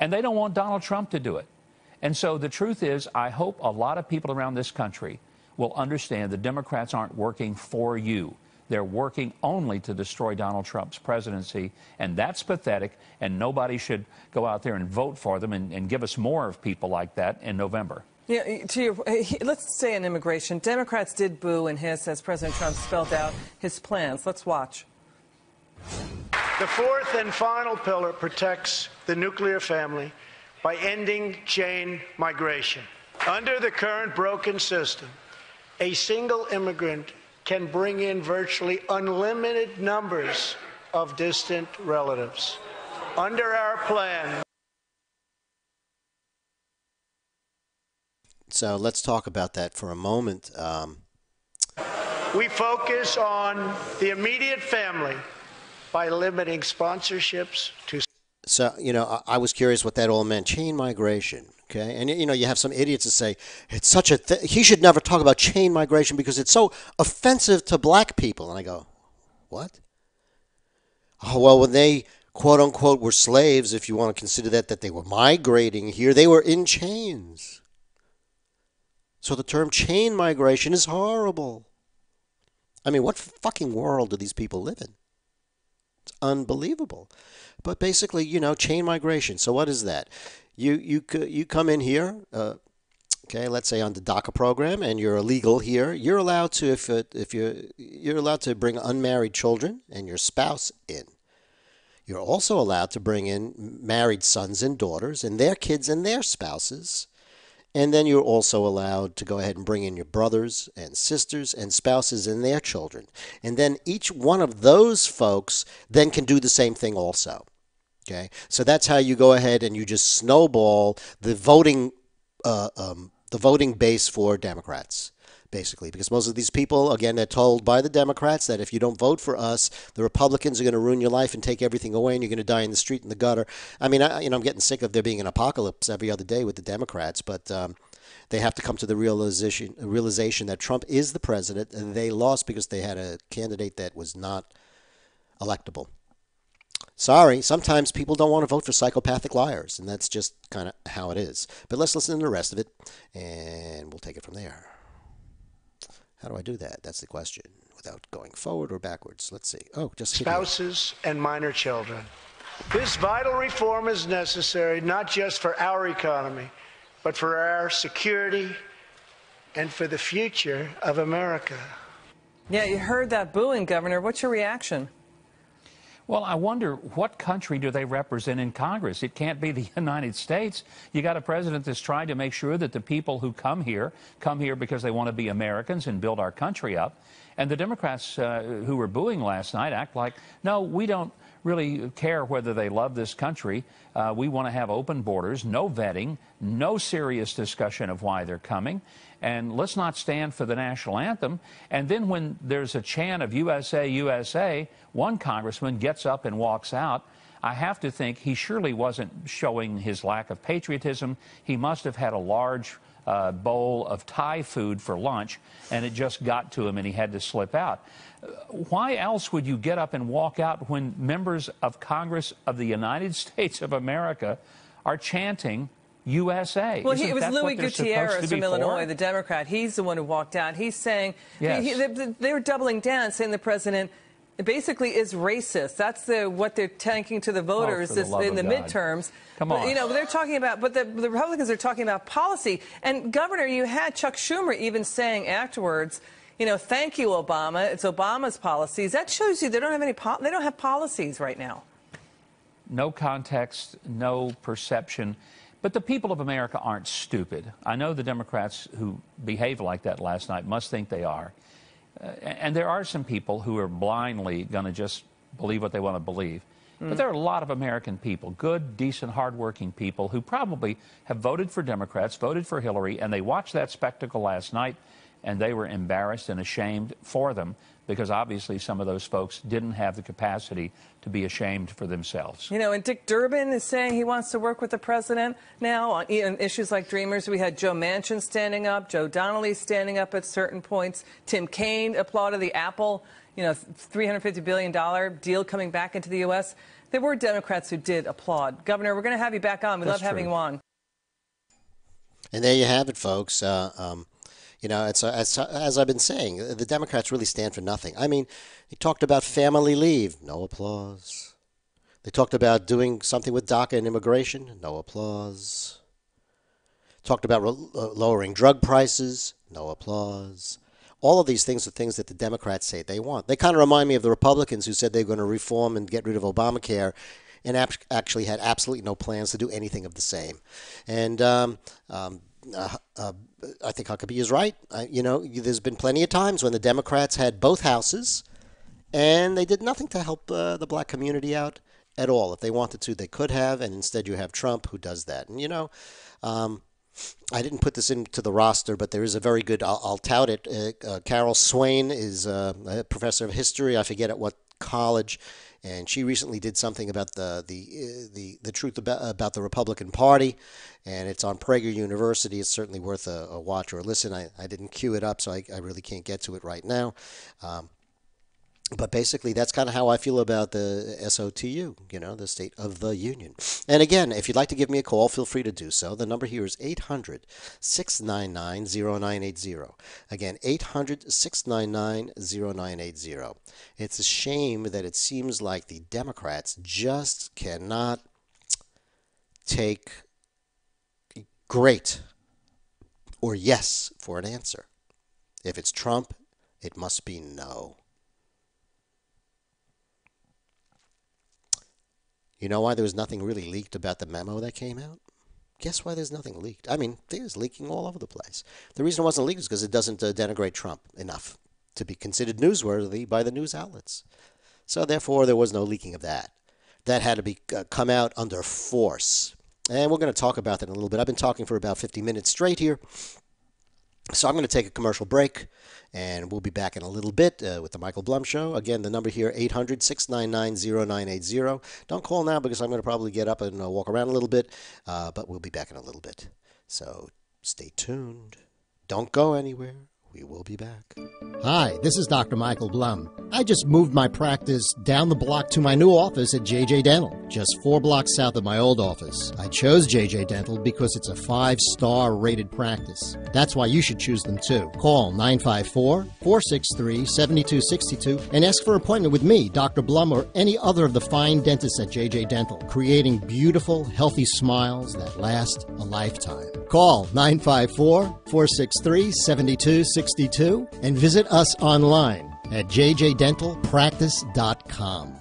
And they don't want Donald Trump to do it. And so the truth is, I hope a lot of people around this country will understand the Democrats aren't working for you. They're working only to destroy Donald Trump's presidency, and that's pathetic, and nobody should go out there and vote for them and give us more of people like that in November. Yeah, let's stay on immigration. Democrats did boo and hiss as President Trump spelled out his plans. Let's watch. The fourth and final pillar protects the nuclear family by ending chain migration. Under the current broken system, a single immigrant can bring in virtually unlimited numbers of distant relatives. Under our plan. So let's talk about that for a moment. We focus on the immediate family by limiting sponsorships to... So, you know, I was curious what that all meant. Chain migration, okay? And, you know, you have some idiots that say, it's such a he should never talk about chain migration because it's so offensive to black people. And I go, what? Oh, well, when they, quote unquote, were slaves, if you want to consider that they were migrating here, they were in chains. So the term chain migration is horrible. I mean, what fucking world do these people live in? It's unbelievable. But basically, chain migration. So what is that? You come in here, okay, let's say on the DACA program, and you're illegal here. You're allowed to, if you're allowed to bring unmarried children and your spouse in. You're also allowed to bring in married sons and daughters and their kids and their spouses. And then you're also allowed to go ahead and bring in your brothers and sisters and spouses and their children. And then each one of those folks then can do the same thing also. Okay, so that's how you go ahead and you just snowball the voting base for Democrats, basically, because most of these people, again, they're told by the Democrats that if you don't vote for us, the Republicans are going to ruin your life and take everything away, and you're going to die in the street in the gutter. I mean, I'm getting sick of there being an apocalypse every other day with the Democrats, but they have to come to the realization that Trump is the president, and they lost because they had a candidate that was not electable. Sorry, sometimes people don't want to vote for psychopathic liars, and that's just kind of how it is. But let's listen to the rest of it, and we'll take it from there. How do I do that? That's the question, without going forward or backwards. Let's see. Oh, just spouses and minor children. This vital reform is necessary not just for our economy, but for our security and for the future of America. Yeah, you heard that booing, Governor. What's your reaction? Well, I wonder, what country do they represent in Congress? It can't be the United States. You got a president that's trying to make sure that the people who come here because they want to be Americans and build our country up. And the Democrats who were booing last night act like, no, we don't really care whether they love this country. We want to have open borders, no vetting, no serious discussion of why they're coming. And let's not stand for the national anthem. And then when there's a chant of USA, USA, one congressman gets up and walks out. I have to think he surely wasn't showing his lack of patriotism. He must have had a large bowl of Thai food for lunch, and it just got to him and he had to slip out. Why else would you get up and walk out when members of Congress of the United States of America are chanting USA? Well, it was Louis Gutierrez from Illinois, the Democrat. He's the one who walked out. He's saying, they were doubling down, saying the president basically is racist. That's what they're tanking to the voters in the midterms. Come on. But, they're talking about, but the Republicans are talking about policy. And, Governor, you had Chuck Schumer even saying afterwards, thank you, Obama. It's Obama's policies. That shows you they don't have they don't have policies right now. No context, no perception. But the people of America aren't stupid. I know the Democrats who behaved like that last night must think they are. And there are some people who are blindly going to just believe what they want to believe. But there are a lot of American people, good, decent, hardworking people, who probably have voted for Democrats, voted for Hillary, and they watched that spectacle last night, and they were embarrassed and ashamed for them, because obviously some of those folks didn't have the capacity to be ashamed for themselves. And Dick Durbin is saying he wants to work with the president now on issues like Dreamers. We had Joe Manchin standing up, Joe Donnelly standing up at certain points. Tim Kaine applauded the Apple, $350 billion deal coming back into the U.S. There were Democrats who did applaud. Governor, we're going to have you back on. We love having you on. And there you have it, folks. It's as I've been saying, the Democrats really stand for nothing. I mean, he talked about family leave, no applause. They talked about doing something with DACA and immigration, no applause. Talked about lowering drug prices, no applause. All of these things are things that the Democrats say they want. They kind of remind me of the Republicans who said they were going to reform and get rid of Obamacare and actually had absolutely no plans to do anything of the same. And I think Huckabee is right. There's been plenty of times when the Democrats had both houses and they did nothing to help the black community out at all. If they wanted to, they could have, and instead you have Trump who does that. And, I didn't put this into the roster, but there is a very good, I'll tout it. Carol Swain is a professor of history. I forget at what college. And she recently did something about the truth about the Republican Party, and it's on Prager University. It's certainly worth a watch or a listen. I didn't queue it up, so I really can't get to it right now. But basically, that's kind of how I feel about the SOTU, the State of the Union. And again, if you'd like to give me a call, feel free to do so. The number here is 800-699-0980. Again, 800-699-0980. It's a shame that it seems like the Democrats just cannot take great or yes for an answer. If it's Trump, it must be no. You know why there was nothing really leaked about the memo that came out? Guess why there's nothing leaked? I mean, there's leaking all over the place. The reason it wasn't leaked is because it doesn't denigrate Trump enough to be considered newsworthy by the news outlets. So therefore, there was no leaking of that. That had to be come out under force. And we're going to talk about that in a little bit. I've been talking for about 50 minutes straight here. So I'm going to take a commercial break, and we'll be back in a little bit with the Michael Blum Show. Again, the number here, 800-699-0980. Don't call now because I'm going to probably get up and walk around a little bit, but we'll be back in a little bit. So stay tuned. Don't go anywhere. We will be back. Hi, this is Dr. Michael Blum. I just moved my practice down the block to my new office at JJ Dental, just 4 blocks south of my old office. I chose JJ Dental because it's a 5-star rated practice. That's why you should choose them too. Call 954-463-7262 and ask for an appointment with me, Dr. Blum, or any other of the fine dentists at JJ Dental, creating beautiful, healthy smiles that last a lifetime. Call 954-463-7262 and visit us online at jjdentalpractice.com.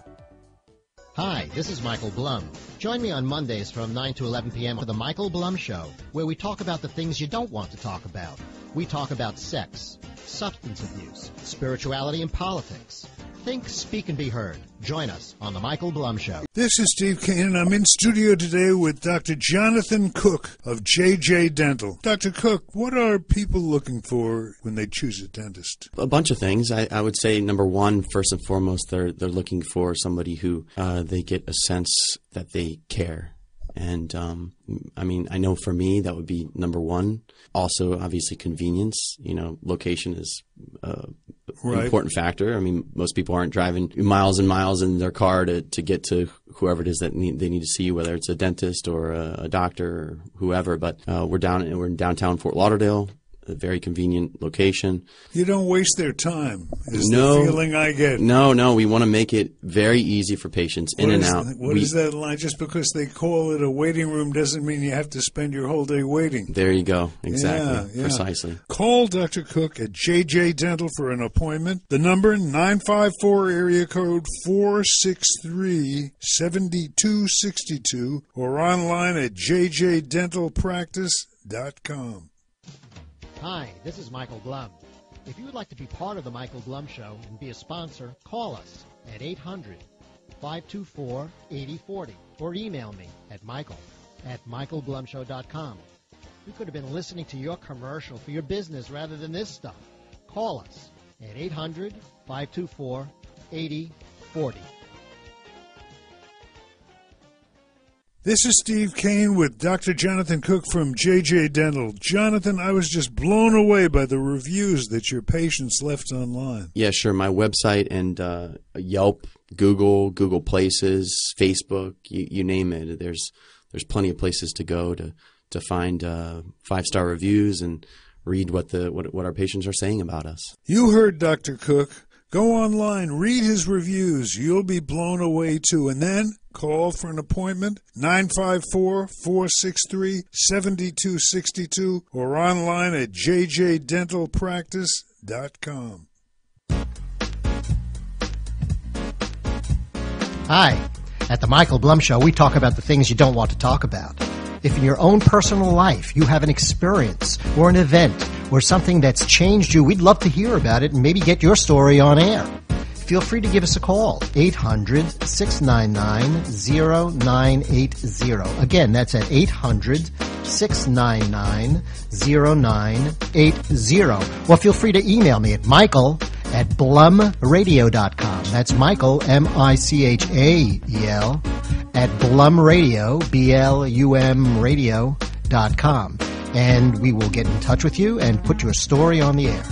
Hi, this is Michael Blum. Join me on Mondays from 9 to 11 p.m. for the Michael Blum Show, where we talk about the things you don't want to talk about. We talk about sex, substance abuse, spirituality, and politics. Think, speak, and be heard. Join us on the Michael Blum Show. This is Steve Kane, and I'm in studio today with Dr. Jonathan Cook of JJ Dental. Dr. Cook, what are people looking for when they choose a dentist? A bunch of things. I would say, number one, first and foremost, they're looking for somebody who they get a sense that they care. And, I mean, I know for me that would be number one. Also, obviously, convenience. Location is an important factor. I mean, most people aren't driving miles and miles in their car to get to whoever it is that they need to see, whether it's a dentist or a doctor or whoever. But we're in downtown Fort Lauderdale. A very convenient location. You don't waste their time, is the feeling I get. No. We want to make it very easy for patients in and out. What is that line? Just because they call it a waiting room doesn't mean you have to spend your whole day waiting. There you go. Exactly. Yeah. Precisely. Call Dr. Cook at JJ Dental for an appointment. The number, 954 area code 463-7262, or online at jjdentalpractice.com. Hi, this is Michael Blum. If you would like to be part of the Michael Blum Show and be a sponsor, call us at 800-524-8040 or email me at michael@michaelblumshow.com. We could have been listening to your commercial for your business rather than this stuff. Call us at 800-524-8040. This is Steve Kane with Dr. Jonathan Cook from JJ Dental. Jonathan, I was just blown away by the reviews that your patients left online. Yeah, sure. My website and Yelp, Google Places, Facebook, you name it. There's plenty of places to go to find 5-star reviews and read what our patients are saying about us. You heard Dr. Cook. Go online, read his reviews. You'll be blown away too. And then call for an appointment, 954-463-7262, or online at jjdentalpractice.com. Hi. At the Michael Blum Show, we talk about the things you don't want to talk about. If in your own personal life you have an experience or an event or something that's changed you, we'd love to hear about it and maybe get your story on air. Feel free to give us a call, 800-699-0980. Again, that's at 800-699-0980. Or feel free to email me at michael@blumradio.com. That's Michael, Michael, at blumradio, blumradio.com. And we will get in touch with you and put your story on the air.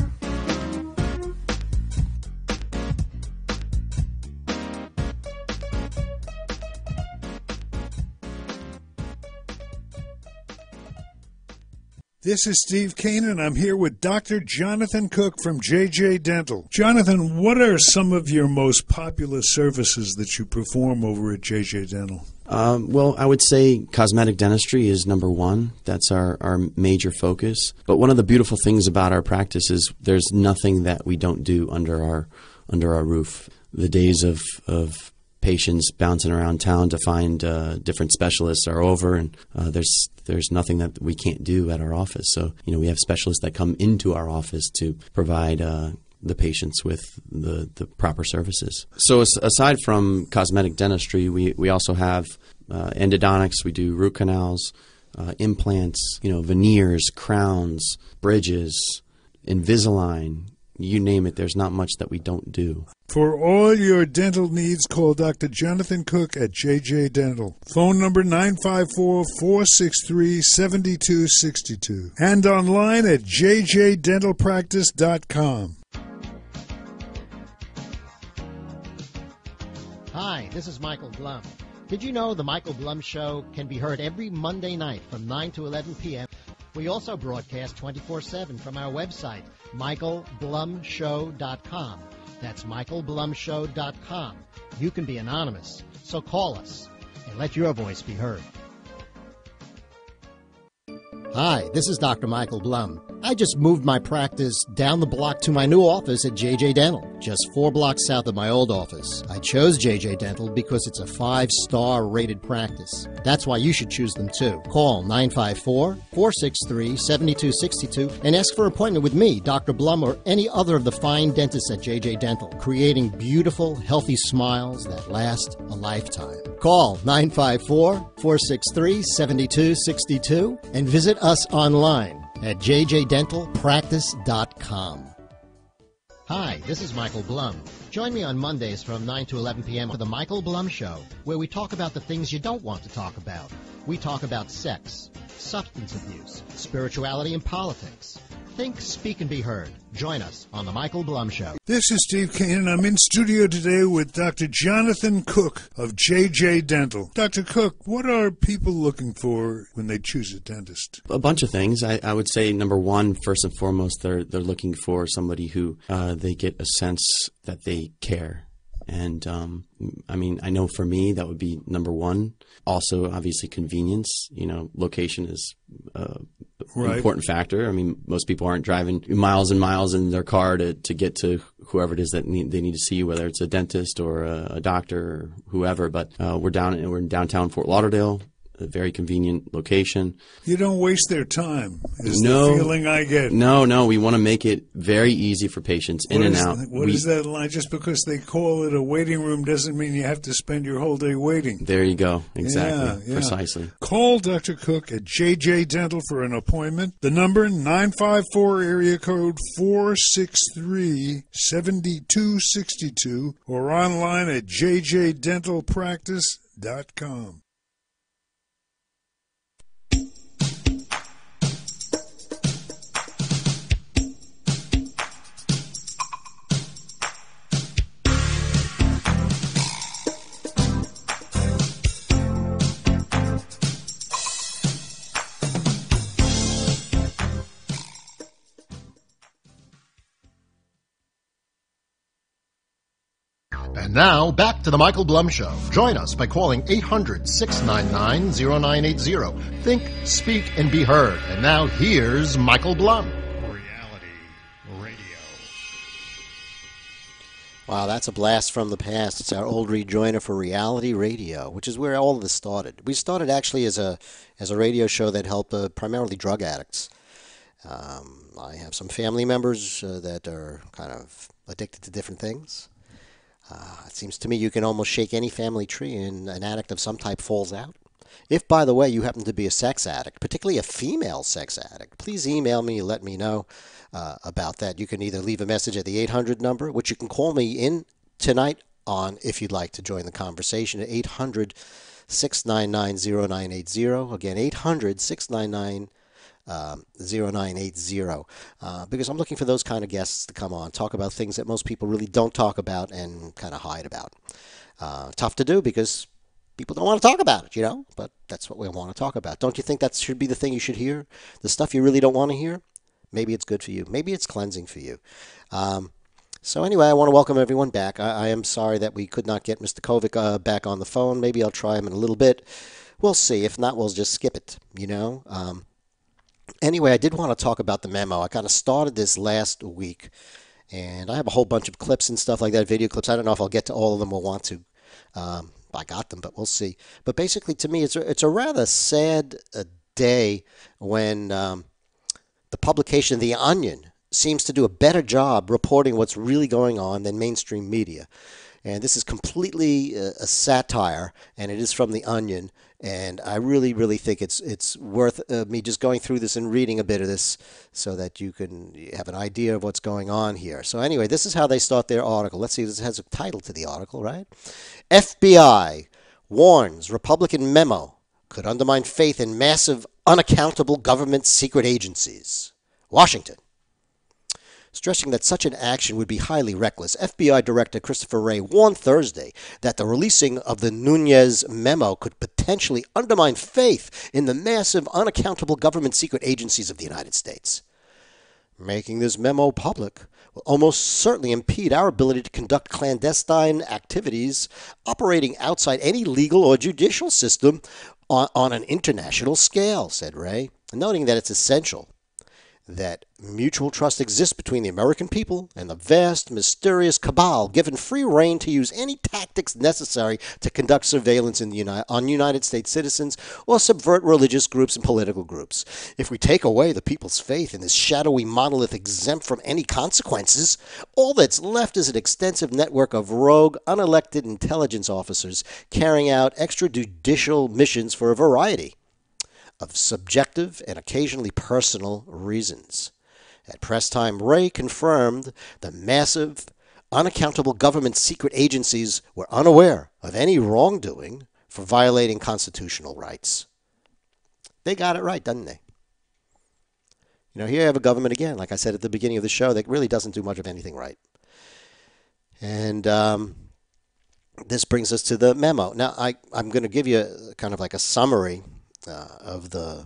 This is Steve Kane, and I'm here with Dr. Jonathan Cook from JJ Dental. Jonathan, what are some of your most popular services that you perform over at JJ Dental? Well, I would say cosmetic dentistry is number one. That's our major focus. But one of the beautiful things about our practice is there's nothing that we don't do under our roof. The days of patients bouncing around town to find different specialists are over, and there's nothing that we can't do at our office. So, we have specialists that come into our office to provide the patients with the proper services. So aside from cosmetic dentistry, we also have endodontics. We do root canals, implants, veneers, crowns, bridges, Invisalign. You name it, there's not much that we don't do. For all your dental needs, call Dr. Jonathan Cook at JJ Dental. Phone number 954-463-7262. And online at jjdentalpractice.com. Hi, this is Michael Blum. Did you know the Michael Blum Show can be heard every Monday night from 9 to 11 p.m.? We also broadcast 24/7 from our website, michaelblumshow.com. That's michaelblumshow.com. You can be anonymous, so call us and let your voice be heard. Hi, this is Dr. Michael Blum. I just moved my practice down the block to my new office at JJ Dental, just 4 blocks south of my old office. I chose JJ Dental because it's a 5-star rated practice. That's why you should choose them too. Call 954-463-7262 and ask for an appointment with me, Dr. Blum, or any other of the fine dentists at JJ Dental, creating beautiful, healthy smiles that last a lifetime. Call 954-463-7262 and visit us online at jjdentalpractice.com. Hi, this is Michael Blum. Join me on Mondays from 9 to 11 p.m. for the Michael Blum Show, where we talk about the things you don't want to talk about. We talk about sex, substance abuse, spirituality, and politics. Think, speak, and be heard. Join us on the Michael Blum Show. This is Steve Kane, and I'm in studio today with Dr. Jonathan Cook of JJ Dental. Dr. Cook, what are people looking for when they choose a dentist? A bunch of things. I would say number one, first and foremost, they're looking for somebody who they get a sense that they care. And, I know for me, that would be number one. Also, obviously, convenience. Location is an important factor. Most people aren't driving miles and miles in their car to get to whoever it is that they need to see, whether it's a dentist or a doctor or whoever. But we're in downtown Fort Lauderdale. A very convenient location. You don't waste their time, is the feeling I get. No. We want to make it very easy for patients in and out. What is that line? Just because they call it a waiting room doesn't mean you have to spend your whole day waiting. There you go. Exactly. Yeah. Precisely. Call Dr. Cook at JJ Dental for an appointment. The number, 954 area code 463-7262, or online at jjdentalpractice.com. And now, back to the Michael Blum Show. Join us by calling 800-699-0980. Think, speak, and be heard. And now, here's Michael Blum. Reality Radio. Wow, that's a blast from the past. It's our old rejoiner for Reality Radio, which is where all of this started. We started actually as a radio show that helped primarily drug addicts. I have some family members that are kind of addicted to different things. It seems to me you can almost shake any family tree and an addict of some type falls out. If, by the way, you happen to be a sex addict, particularly a female sex addict, please email me, let me know about that. You can either leave a message at the 800 number, which you can call me in tonight on if you'd like to join the conversation at 800-699-0980. Again, 800-699-0980. Because I'm looking for those kind of guests to come on, talk about things that most people really don't talk about and kind of hide about. Tough to do because people don't want to talk about it, but that's what we want to talk about. Don't you think that should be the thing you should hear? The stuff you really don't want to hear? Maybe it's good for you. Maybe it's cleansing for you. So anyway, I want to welcome everyone back. I am sorry that we could not get Mr. Kovic back on the phone. Maybe I'll try him in a little bit. We'll see. If not, we'll just skip it, Anyway, I did want to talk about the memo. I kind of started this last week, and I have a whole bunch of clips and stuff like that, video clips. I don't know if I'll get to all of them or want to. I got them, but we'll see. But basically, to me, it's a rather sad day when the publication The Onion seems to do a better job reporting what's really going on than mainstream media. And this is completely a satire, and it is from The Onion. And I really, really think it's worth me just going through this and reading a bit of this so that you can have an idea of what's going on here. So anyway, this is how they start their article. Let's see, this has a title to the article, right? FBI warns Republican memo could undermine faith in massive, unaccountable government secret agencies. Washington. Stressing that such an action would be highly reckless, FBI Director Christopher Wray warned Thursday that the releasing of the Nunes memo could potentially undermine faith in the massive, unaccountable government secret agencies of the United States. Making this memo public will almost certainly impede our ability to conduct clandestine activities operating outside any legal or judicial system on an international scale, said Wray, noting that it's essential that mutual trust exists between the American people and the vast, mysterious cabal given free rein to use any tactics necessary to conduct surveillance on United States citizens or subvert religious groups and political groups. If we take away the people's faith in this shadowy monolith exempt from any consequences, all that's left is an extensive network of rogue, unelected intelligence officers carrying out extrajudicial missions for a variety of subjective and occasionally personal reasons. At press time, Wray confirmed the massive, unaccountable government secret agencies were unaware of any wrongdoing for violating constitutional rights. They got it right, didn't they? Here you have a government again, like I said at the beginning of the show, that really doesn't do much of anything right. And this brings us to the memo. Now, I'm going to give you kind of like a summary of the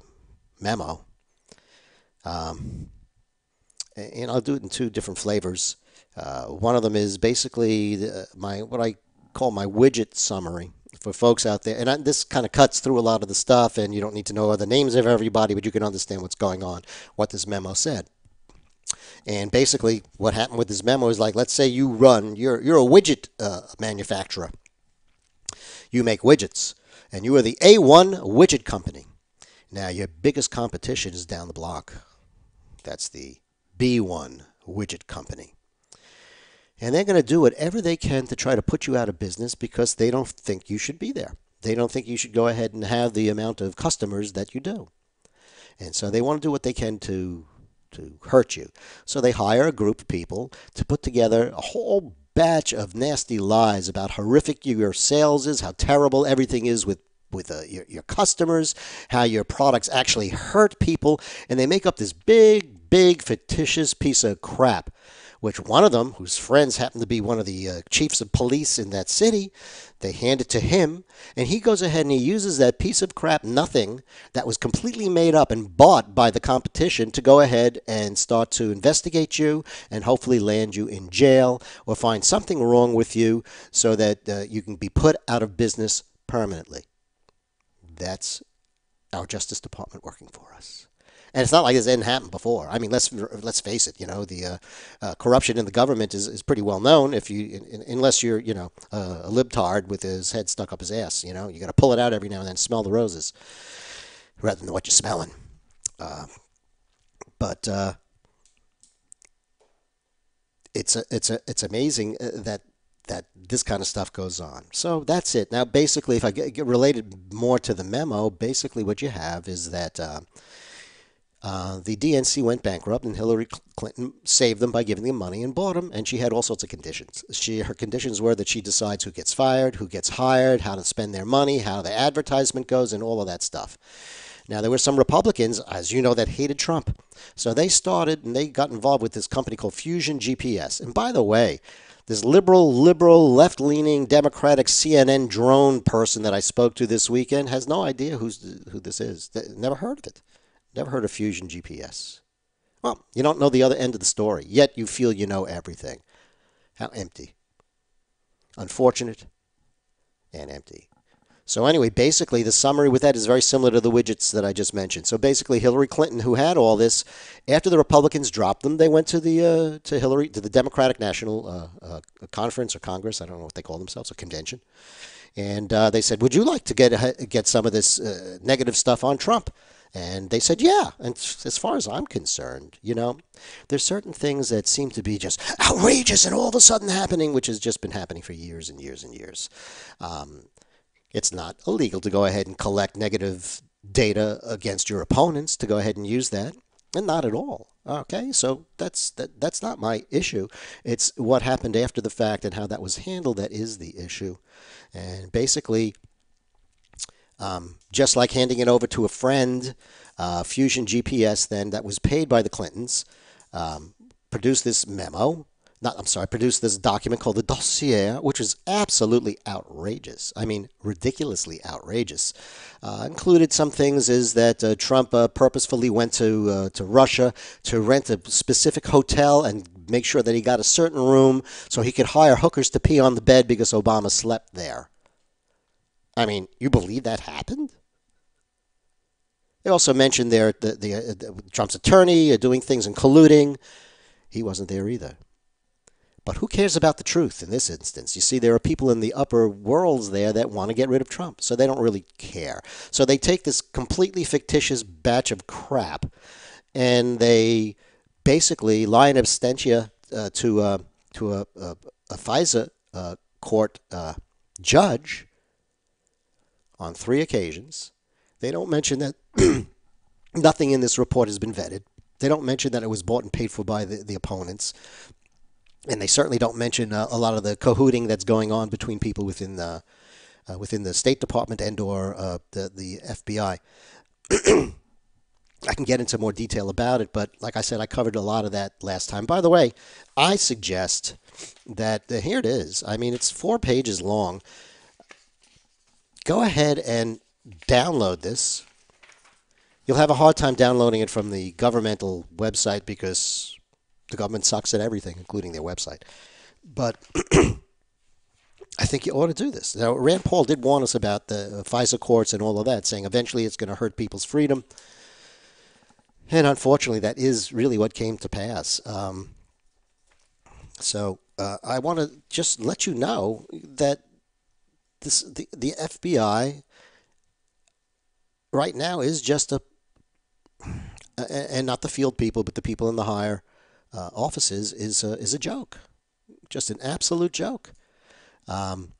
memo. And I'll do it in two different flavors. One of them is basically what I call my widget summary for folks out there. And this kind of cuts through a lot of the stuff, and you don't need to know the names of everybody, but you can understand what's going on, what this memo said. And basically what happened with this memo is, like, let's say you're a widget manufacturer. You make widgets. And you are the A1 widget company. Now, your biggest competition is down the block. That's the B1 widget company. And they're going to do whatever they can to try to put you out of business because they don't think you should be there. They don't think you should go ahead and have the amount of customers that you do. And so they want to do what they can to hurt you. So they hire a group of people to put together a whole batch of nasty lies about how horrific your sales is, how terrible everything is with your customers, how your products actually hurt people, and they make up this big, fictitious piece of crap, which one of them, whose friends happen to be one of the chiefs of police in that city, they hand it to him, and he goes ahead and he uses that piece of crap nothing that was completely made up and bought by the competition to go ahead and start to investigate you and hopefully land you in jail or find something wrong with you so that you can be put out of business permanently. That's our Justice Department working for us. And it's not like this hadn't happened before. I mean, let's face it. The corruption in the government is pretty well known. Unless you're a libtard with his head stuck up his ass. You got to pull it out every now and then, smell the roses, rather than what you're smelling. But it's amazing that this kind of stuff goes on. So that's it. Now, basically, if I get related more to the memo, basically what you have is that the DNC went bankrupt, and Hillary Clinton saved them by giving them money and bought them, and she had all sorts of conditions. Her conditions were that she decides who gets fired, who gets hired, how to spend their money, how the advertisement goes, and all of that stuff. Now, there were some Republicans, as you know, that hated Trump. So they started and they got involved with this company called Fusion GPS. And by the way, This liberal, left-leaning, Democratic CNN drone person that I spoke to this weekend has no idea who this is. Never heard of it. Never heard of Fusion GPS. Well, you don't know the other end of the story, yet you feel you know everything. How empty. Unfortunate and empty. So anyway, basically the summary with that is very similar to the widgets that I just mentioned. So basically Hillary Clinton, who had all this, after the Republicans dropped them, they went to the Democratic National Conference or Congress, I don't know what they call themselves, a convention. And they said, would you like to get some of this negative stuff on Trump? And they said, yeah. And as far as I'm concerned, there's certain things that seem to be just outrageous and all of a sudden happening, which has just been happening for years and years and years. It's not illegal to go ahead and collect negative data against your opponents, to go ahead and use that, and not at all. Okay, so that's not my issue. It's what happened after the fact and how that was handled that is the issue. And basically, just like handing it over to a friend, Fusion GPS then, that was paid by the Clintons, produced this produced this document called the dossier, which was absolutely outrageous. I mean, ridiculously outrageous. Included some things is that Trump purposefully went to Russia to rent a specific hotel and make sure that he got a certain room so he could hire hookers to pee on the bed because Obama slept there. I mean, you believe that happened? They also mentioned there Trump's attorney doing things and colluding. He wasn't there either. But who cares about the truth in this instance? You see, there are people in the upper worlds there that want to get rid of Trump, so they don't really care. So they take this completely fictitious batch of crap, and they basically lie in absentia to a FISA court judge on 3 occasions. They don't mention that nothing in this report has been vetted. They don't mention that it was bought and paid for by the opponents. And they certainly don't mention a lot of the cahooting that's going on between people within the State Department and or the FBI. I can get into more detail about it, but like I said, I covered a lot of that last time. By the way, I suggest that here it is. I mean, it's 4 pages long. Go ahead and download this. You'll have a hard time downloading it from the governmental website because the government sucks at everything, including their website. But I think you ought to do this. Now, Rand Paul did warn us about the FISA courts and all of that, saying eventually it's going to hurt people's freedom. And unfortunately, that is really what came to pass. So I want to just let you know that the FBI right now is just and not the field people, but the people in the higher offices is a joke, just an absolute joke. And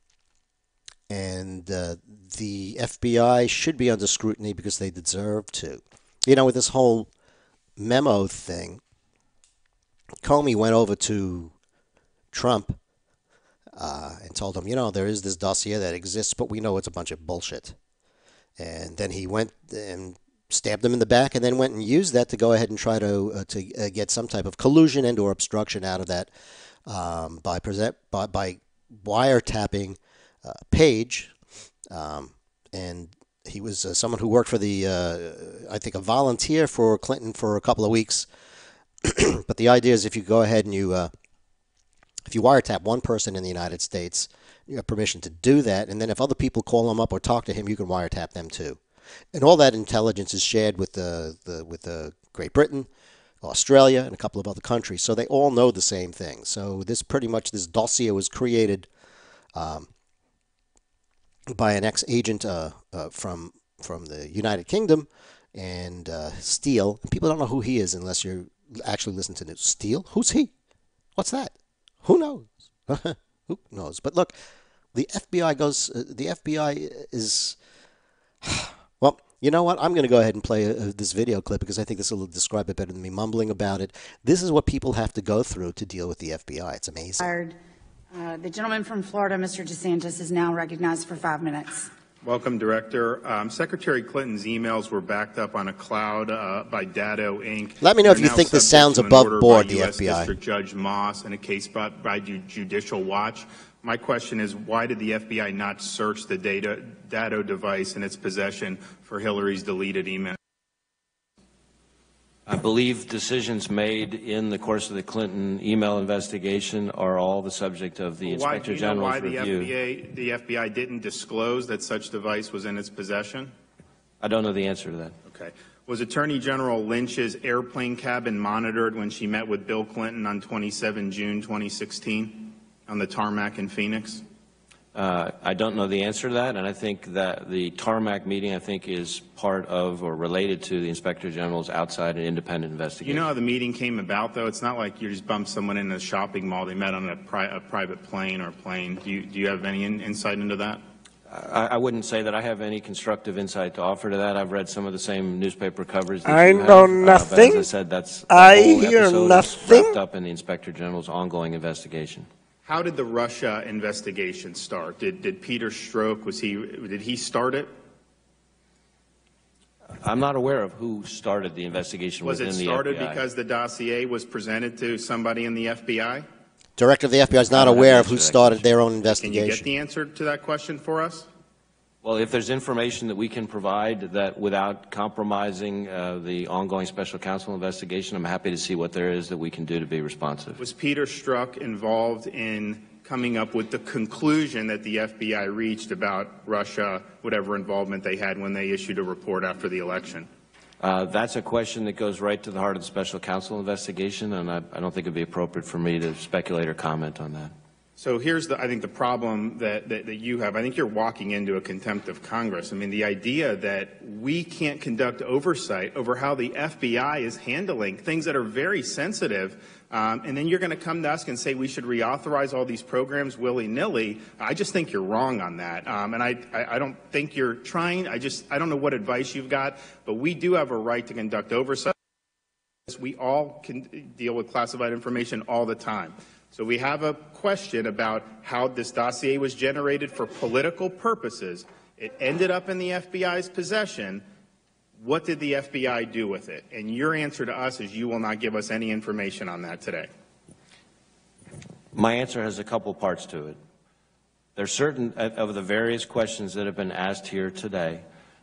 the FBI should be under scrutiny because they deserve to. With this whole memo thing, Comey went over to Trump and told him, there is this dossier that exists, but we know it's a bunch of bullshit. And then he went and stabbed him in the back and then went and used that to go ahead and try to get some type of collusion and or obstruction out of that by wiretapping Page. And he was someone who worked for I think a volunteer for Clinton for a couple of weeks. But the idea is if you go ahead and if you wiretap one person in the United States, you have permission to do that. And then if other people call him up or talk to him, you can wiretap them too. And all that intelligence is shared with the Great Britain, Australia, and a couple of other countries. So they all know the same thing. So this dossier was created by an ex-agent from the United Kingdom, and Steele. And people don't know who he is unless you actually listen to news. Steele? Who's he? What's that? Who knows? Who knows? But look, the FBI is... Well, you know what? I'm going to go ahead and play this video clip because I think this will describe it better than me mumbling about it. This is what people have to go through to deal with the FBI. It's amazing. The gentleman from Florida, Mr. DeSantis, is now recognized for 5 minutes. Welcome, Director. Secretary Clinton's emails were backed up on a cloud by Dado Inc. Let me know if you They're think now this sounds subject to an above order board, by the U.S. FBI. District Judge Moss in a case brought by Judicial Watch. My question is, why did the FBI not search the Dado device in its possession for Hillary's deleted email? I believe decisions made in the course of the Clinton email investigation are all the subject of the Inspector General's review. Why the FBI didn't disclose that such device was in its possession? I don't know the answer to that. Okay. Was Attorney General Lynch's airplane cabin monitored when she met with Bill Clinton on 27 June 2016 on the tarmac in Phoenix? I don't know the answer to that, and I think that the tarmac meeting, is part of or related to the Inspector General's outside and independent investigation. You know how the meeting came about, though? It's not like you just bumped someone in a shopping mall. They met on a private plane or plane. Do you have any insight into that? I wouldn't say that I have any constructive insight to offer to that. I've read some of the same newspaper coverage that I you have, know nothing. But as I said, that's I whole hear episode nothing. wrapped up in the Inspector General's ongoing investigation. How did the Russia investigation start? Did Peter Strzok, did he start it? I'm not aware of who started the investigation within the FBI. Was it started because the dossier was presented to somebody in the FBI? Director of the FBI is not aware of who started their own investigation. Can you get the answer to that question for us? Well, if there's information that we can provide that without compromising the ongoing special counsel investigation, I'm happy to see what there is that we can do to be responsive. Was Peter Strzok involved in coming up with the conclusion that the FBI reached about Russia, whatever involvement they had when they issued a report after the election? That's a question that goes right to the heart of the special counsel investigation, and I don't think it would be appropriate for me to speculate or comment on that. So here's, I think, the problem that you have. I think you're walking into a contempt of Congress. I mean, the idea that we can't conduct oversight over how the FBI is handling things that are very sensitive, and then you're going to come to us and say we should reauthorize all these programs willy-nilly. I just think you're wrong on that. And I don't think you're trying. I don't know what advice you've got, but we do have a right to conduct oversight. We all can deal with classified information all the time. So we have a question about how this dossier was generated for political purposes. It ended up in the FBI's possession. What did the FBI do with it? And your answer to us is you will not give us any information on that today. My answer has a couple parts to it. There's certain of the various questions that have been asked here today.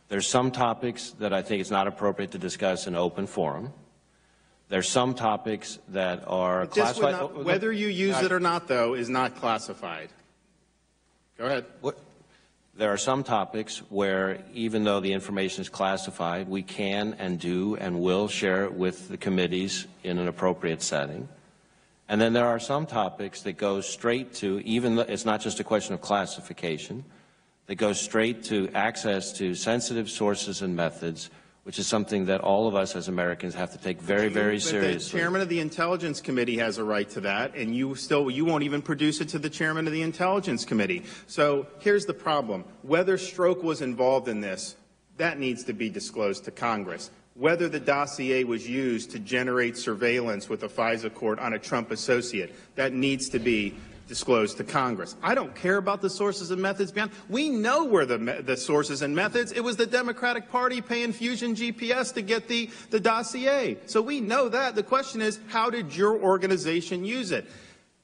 There's some topics that I think it's not appropriate to discuss in open forum. There's some topics that are classified. Whether you use it or not, though, is not classified. Go ahead. There are some topics where, even though the information is classified, we can and do and will share it with the committees in an appropriate setting. And then there are some topics that go straight to, even though it's not just a question of classification, that goes straight to access to sensitive sources and methods, which is something that all of us as Americans have to take very, very seriously. The chairman of the Intelligence Committee has a right to that, and you won't even produce it to the chairman of the Intelligence Committee. So here's the problem. Whether Strzok was involved in this, that needs to be disclosed to Congress. Whether the dossier was used to generate surveillance with a FISA court on a Trump associate, that needs to be disclosed to Congress. I don't care about the sources and methods beyond. We know where the sources and methods. It was the Democratic Party paying Fusion GPS to get the dossier. So we know that. The question is, how did your organization use it?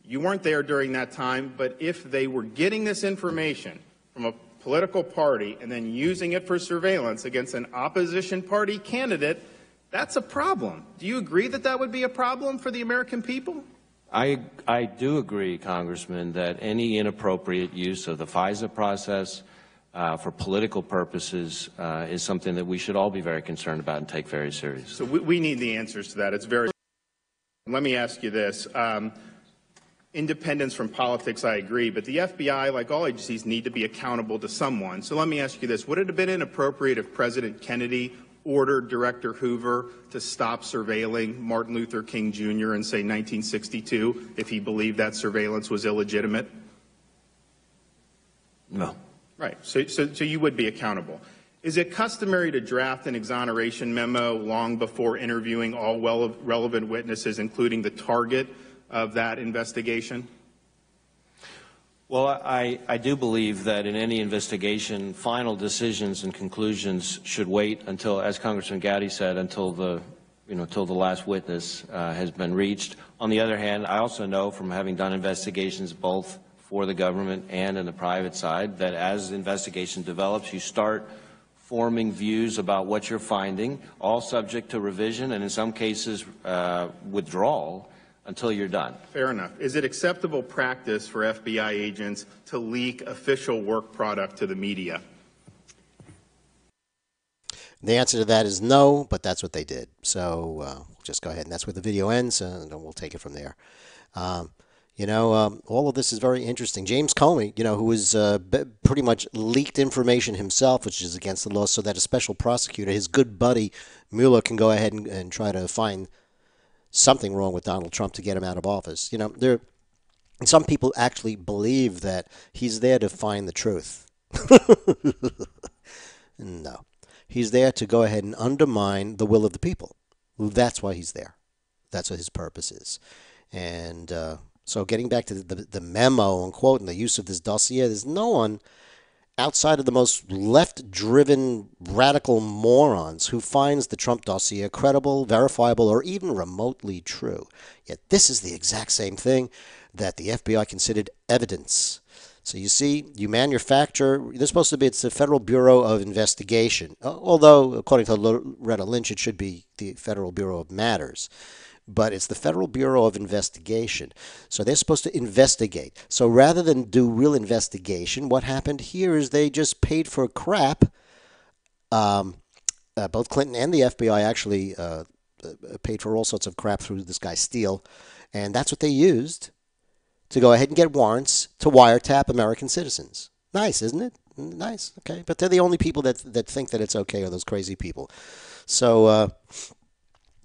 You weren't there during that time, but if they were getting this information from a political party and then using it for surveillance against an opposition party candidate, that's a problem. Do you agree that that would be a problem for the American people? I do agree, Congressman, that any inappropriate use of the FISA process for political purposes is something that we should all be very concerned about and take very seriously. So we need the answers to that. It's very. Let me ask you this. Independence from politics, I agree, but the FBI, like all agencies, need to be accountable to someone. So let me ask you this. Would it have been inappropriate if President Kennedy ordered Director Hoover to stop surveilling Martin Luther King Jr. in, say, 1962 if he believed that surveillance was illegitimate? No. Right. So you would be accountable. Is it customary to draft an exoneration memo long before interviewing all relevant witnesses, including the target of that investigation? Well, I do believe that in any investigation, final decisions and conclusions should wait until, as Congressman Gowdy said, until the last witness has been reached. On the other hand, I also know from having done investigations both for the government and in the private side that as the investigation develops, you start forming views about what you're finding, all subject to revision and in some cases withdrawal until you're done. Fair enough. Is it acceptable practice for FBI agents to leak official work product to the media? The answer to that is no, but that's what they did. So just go ahead, and that's where the video ends, and we'll take it from there. All of this is very interesting. James Comey, who was pretty much leaked information himself, which is against the law, so that a special prosecutor, his good buddy Mueller, can go ahead and try to find something wrong with Donald Trump to get him out of office. Some people actually believe that he's there to find the truth. No. He's there to go ahead and undermine the will of the people. That's why he's there. That's what his purpose is. And so getting back to the memo, unquote, and the use of this dossier, there's no one outside of the most left-driven radical morons who finds the Trump dossier credible, verifiable, or even remotely true. Yet this is the exact same thing that the FBI considered evidence. So you see, you manufacture, it's the Federal Bureau of Investigation, although according to Loretta Lynch, it should be the Federal Bureau of Matters. But it's the Federal Bureau of Investigation. So they're supposed to investigate. So rather than do real investigation, what happened here is they just paid for crap. Both Clinton and the FBI actually paid for all sorts of crap through this guy Steele. And that's what they used to go ahead and get warrants to wiretap American citizens. Nice, isn't it? Nice, okay. But they're the only people that think that it's okay, are those crazy people. So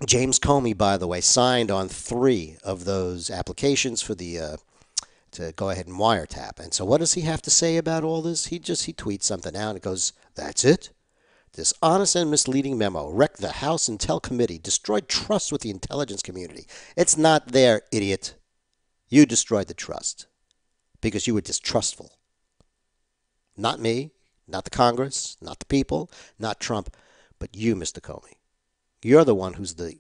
James Comey, by the way, signed on 3 of those applications for the to go ahead and wiretap. And so what does he have to say about all this? He tweets something out. It goes, that's it? Dishonest and misleading memo wrecked the House Intel Committee, destroyed trust with the intelligence community. It's not there, idiot. You destroyed the trust because you were distrustful. Not me, not the Congress, not the people, not Trump, but you, Mr. Comey. You're the one who's the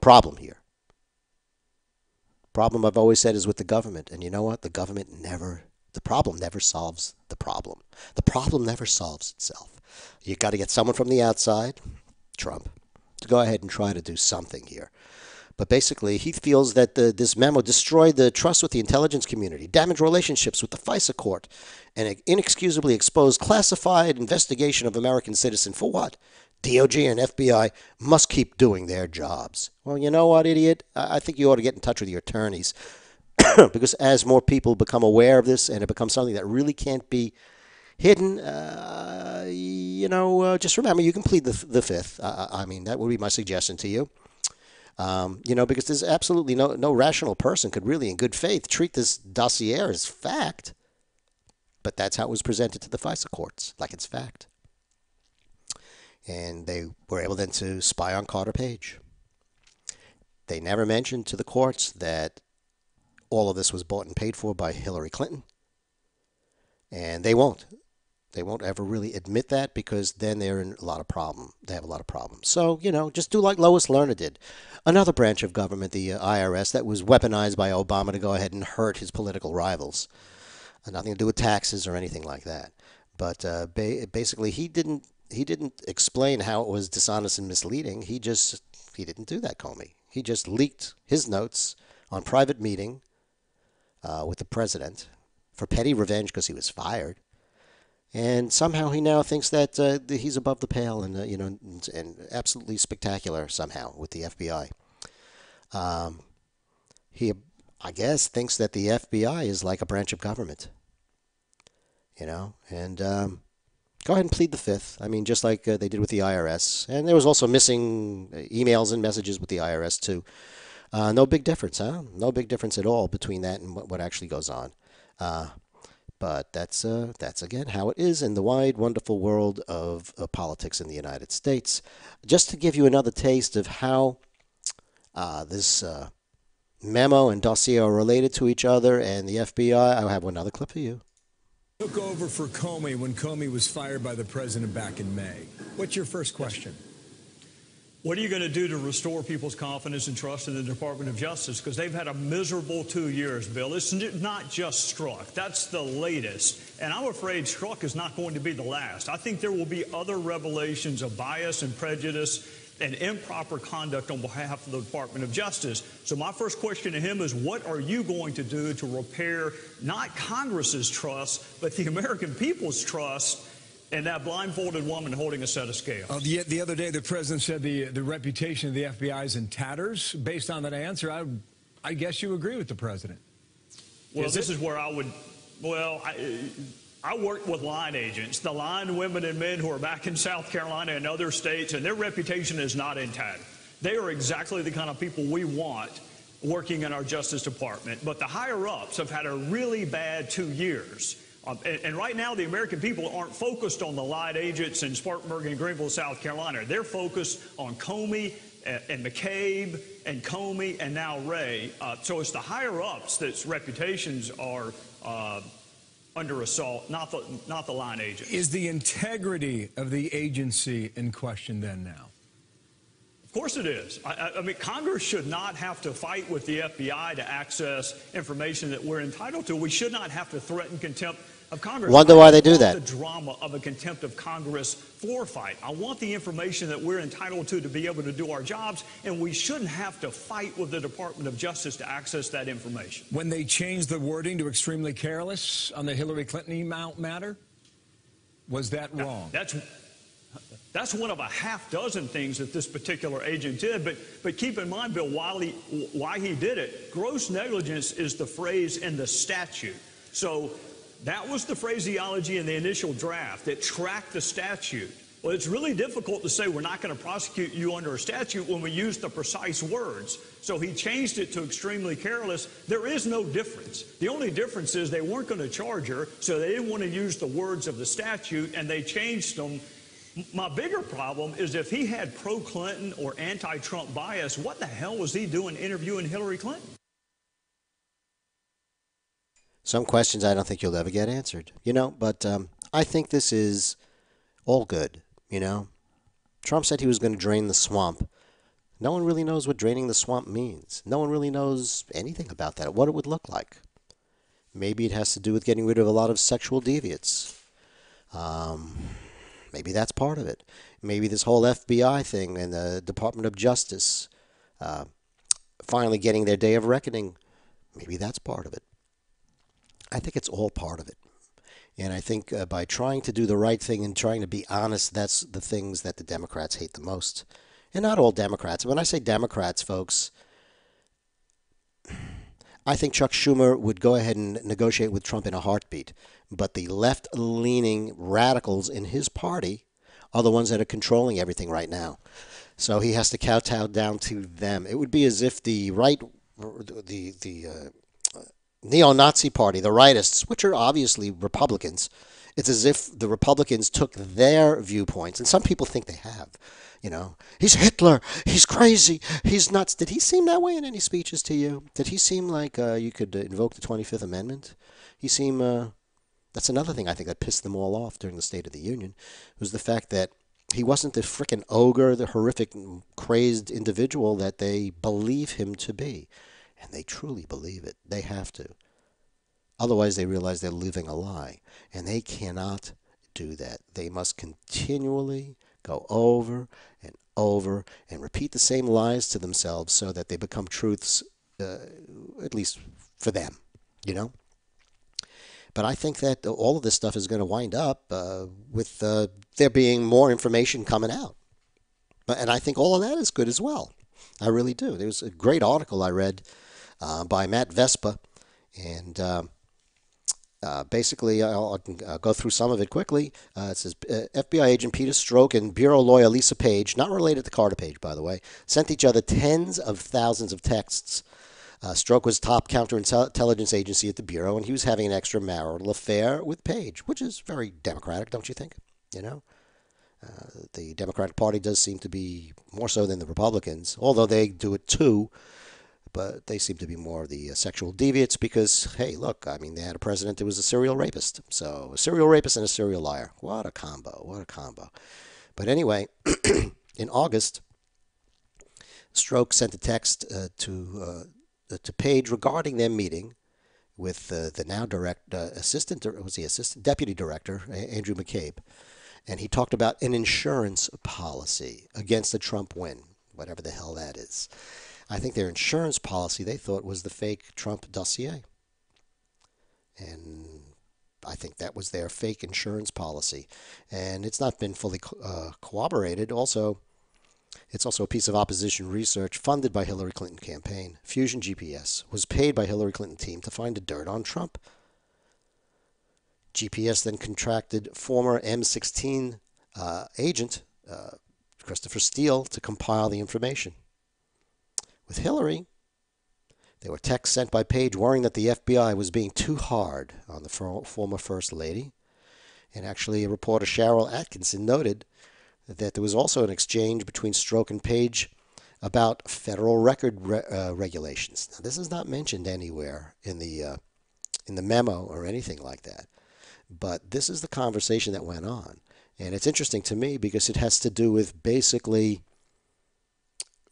problem here. Problem I've always said is with the government. And you know what? The problem never solves the problem. The problem never solves itself. You got to get someone from the outside, Trump, to go ahead and try to do something here. But basically, he feels that this memo destroyed the trust with the intelligence community, damaged relationships with the FISA court, and inexcusably exposed classified investigation of American citizens. For what? DOJ and FBI must keep doing their jobs. Well, you know what, idiot? I think you ought to get in touch with your attorneys. Because as more people become aware of this and it becomes something that really can't be hidden, just remember you can plead the fifth. I mean, that would be my suggestion to you. Because there's absolutely no rational person could really, in good faith, treat this dossier as fact. But that's how it was presented to the FISA courts, like it's fact. And they were able then to spy on Carter Page. They never mentioned to the courts that all of this was bought and paid for by Hillary Clinton. And they won't. They won't ever really admit that because then they're in a lot of problem. They have a lot of problems. So, just do like Lois Lerner did. Another branch of government, the IRS, that was weaponized by Obama to go ahead and hurt his political rivals. Nothing to do with taxes or anything like that. But basically, he didn't explain how it was dishonest and misleading. He didn't do that, Comey. He just leaked his notes on private meeting with the president for petty revenge because he was fired. And somehow he now thinks that he's above the pale and and absolutely spectacular somehow with the FBI. He, I guess, thinks that the FBI is like a branch of government. And go ahead and plead the fifth. I mean, just like they did with the IRS. And there was also missing emails and messages with the IRS too. No big difference, huh? No big difference at all between that and what actually goes on. But that's again how it is in the wide, wonderful world of politics in the United States. Just to give you another taste of how this memo and dossier are related to each other, and the FBI. I have another clip for you. Took over for Comey when Comey was fired by the president back in May. What's your first question? What are you going to do to restore people's confidence and trust in the Department of Justice? Because they've had a miserable 2 years, Bill. It's not just Strzok. That's the latest. And I'm afraid Strzok is not going to be the last. I think there will be other revelations of bias and prejudice and improper conduct on behalf of the Department of Justice. So my first question to him is, what are you going to do to repair not Congress's trust, but the American people's trust and that blindfolded woman holding a set of scales? The other day, the president said the reputation of the FBI is in tatters. Based on that answer, I guess you agree with the president. Well, this is where I would, well, I worked with line agents, the line women and men who are back in South Carolina and other states, and their reputation is not intact. They are exactly the kind of people we want working in our Justice Department. But the higher-ups have had a really bad 2 years. And right now, the American people aren't focused on the line agents in Spartanburg and Greenville, South Carolina. They're focused on Comey and McCabe and Comey and now Wray. So it's the higher-ups that's reputations are under assault, not the line agents. Is the integrity of the agency in question then now? Of course it is. I mean, Congress should not have to fight with the FBI to access information that we're entitled to. We should not have to threaten contempt of Congress. Wonder why they do that. The drama of a contempt of Congress floor fight. I want the information that we're entitled to be able to do our jobs, and we shouldn't have to fight with the Department of Justice to access that information. When they changed the wording to extremely careless on the Hillary Clinton email matter, was that wrong? That's one of a half dozen things that this particular agent did. But keep in mind, Bill, why he did it. Gross negligence is the phrase in the statute. So that was the phraseology in the initial draft that tracked the statute. Well, it's really difficult to say we're not going to prosecute you under a statute when we use the precise words. So he changed it to extremely careless. There is no difference. The only difference is they weren't going to charge her, so they didn't want to use the words of the statute, and they changed them. My bigger problem is if he had pro-Clinton or anti-Trump bias, what the hell was he doing interviewing Hillary Clinton? Some questions I don't think you'll ever get answered, but I think this is all good, Trump said he was going to drain the swamp. No one really knows what draining the swamp means. No one really knows anything about that, what it would look like. Maybe it has to do with getting rid of a lot of sexual deviants. Maybe that's part of it. Maybe this whole FBI thing and the Department of Justice finally getting their day of reckoning, maybe that's part of it. I think it's all part of it. And I think by trying to do the right thing and trying to be honest, that's the things that the Democrats hate the most. And not all Democrats. When I say Democrats, folks, I think Chuck Schumer would go ahead and negotiate with Trump in a heartbeat. But the left-leaning radicals in his party are the ones that are controlling everything right now. So he has to kowtow down to them. It would be as if the right, the neo-Nazi party, the rightists, which are obviously Republicans, it's as if the Republicans took their viewpoints, and some people think they have. He's Hitler, he's crazy, he's nuts. Did he seem that way in any speeches to you? Did he seem like you could invoke the 25th Amendment? He seemed, that's another thing I think that pissed them all off during the State of the Union, was the fact that he wasn't the frickin' ogre, the horrific, crazed individual that they believe him to be. And they truly believe it. They have to. Otherwise, they realize they're living a lie. And they cannot do that. They must continually go over and repeat the same lies to themselves so that they become truths, at least for them, But I think that all of this stuff is going to wind up with there being more information coming out. And I think all of that is good as well. I really do. There was a great article I read by Matt Vespa, and basically I'll go through some of it quickly. It says FBI agent Peter Strzok and bureau lawyer Lisa Page, not related to Carter Page, by the way, sent each other tens of thousands of texts. Strzok was top counterintelligence agency at the bureau, and he was having an extramarital affair with Page, which is very democratic, don't you think? The Democratic Party does seem to be more so than the Republicans, although they do it too. but they seem to be more of the sexual deviants because, hey, look, I mean, they had a president who was a serial rapist. So a serial rapist and a serial liar. What a combo. What a combo. But anyway, in August, Stroke sent a text to Page regarding their meeting with the now deputy director, Andrew McCabe. And he talked about an insurance policy against a Trump win, whatever the hell that is. I think their insurance policy, they thought, was the fake Trump dossier. And I think that was their fake insurance policy. And it's not been fully corroborated. Also, it's also a piece of opposition research funded by Hillary Clinton campaign. Fusion GPS was paid by Hillary Clinton team to find the dirt on Trump. GPS then contracted former M16 agent Christopher Steele to compile the information. With Hillary, there were texts sent by Page worrying that the FBI was being too hard on the former First Lady. And actually, reporter Cheryl Atkinson noted that there was also an exchange between Stroke and Page about federal record regulations. Now, this is not mentioned anywhere in the memo or anything like that. But this is the conversation that went on. And it's interesting to me because it has to do with basically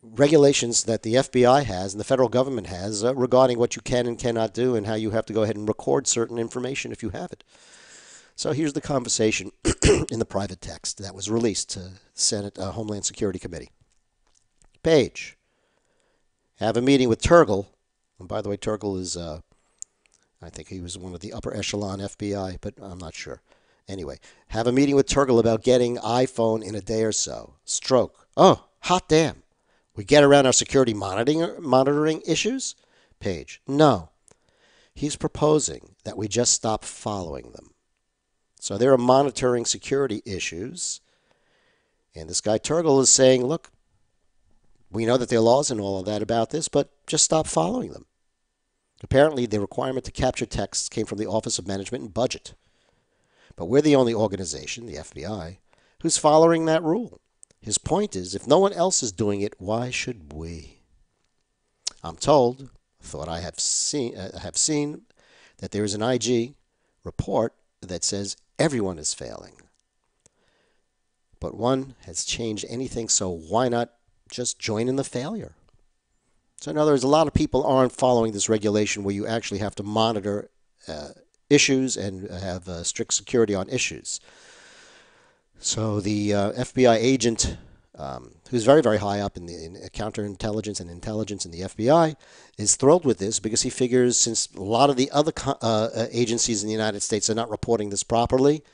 regulations that the FBI has and the federal government has regarding what you can and cannot do and how you have to go ahead and record certain information if you have it. So here's the conversation in the private text that was released to Senate Homeland Security Committee. Page, have a meeting with Turgle. And by the way, Turgle is... I think he was one of the upper echelon FBI, but I'm not sure. Anyway, have a meeting with Turgle about getting iPhone in a day or so. Stroke. Oh, hot damn. We get around our security monitoring issues? Page. No. He's proposing that we just stop following them. So there are monitoring security issues. And this guy Turgle is saying, look, we know that there are laws and all of that about this, but just stop following them. Apparently, the requirement to capture texts came from the Office of Management and Budget. But we're the only organization, the FBI, who's following that rule. His point is, if no one else is doing it, why should we? I'm told, I have seen that there is an IG report that says everyone is failing. But one has changed anything, so why not just join in the failure? So in other words, a lot of people aren't following this regulation where you actually have to monitor issues and have strict security on issues. So the FBI agent, who's very, very high up in counterintelligence and intelligence in the FBI, is thrilled with this because he figures since a lot of the other agencies in the United States are not reporting this properly,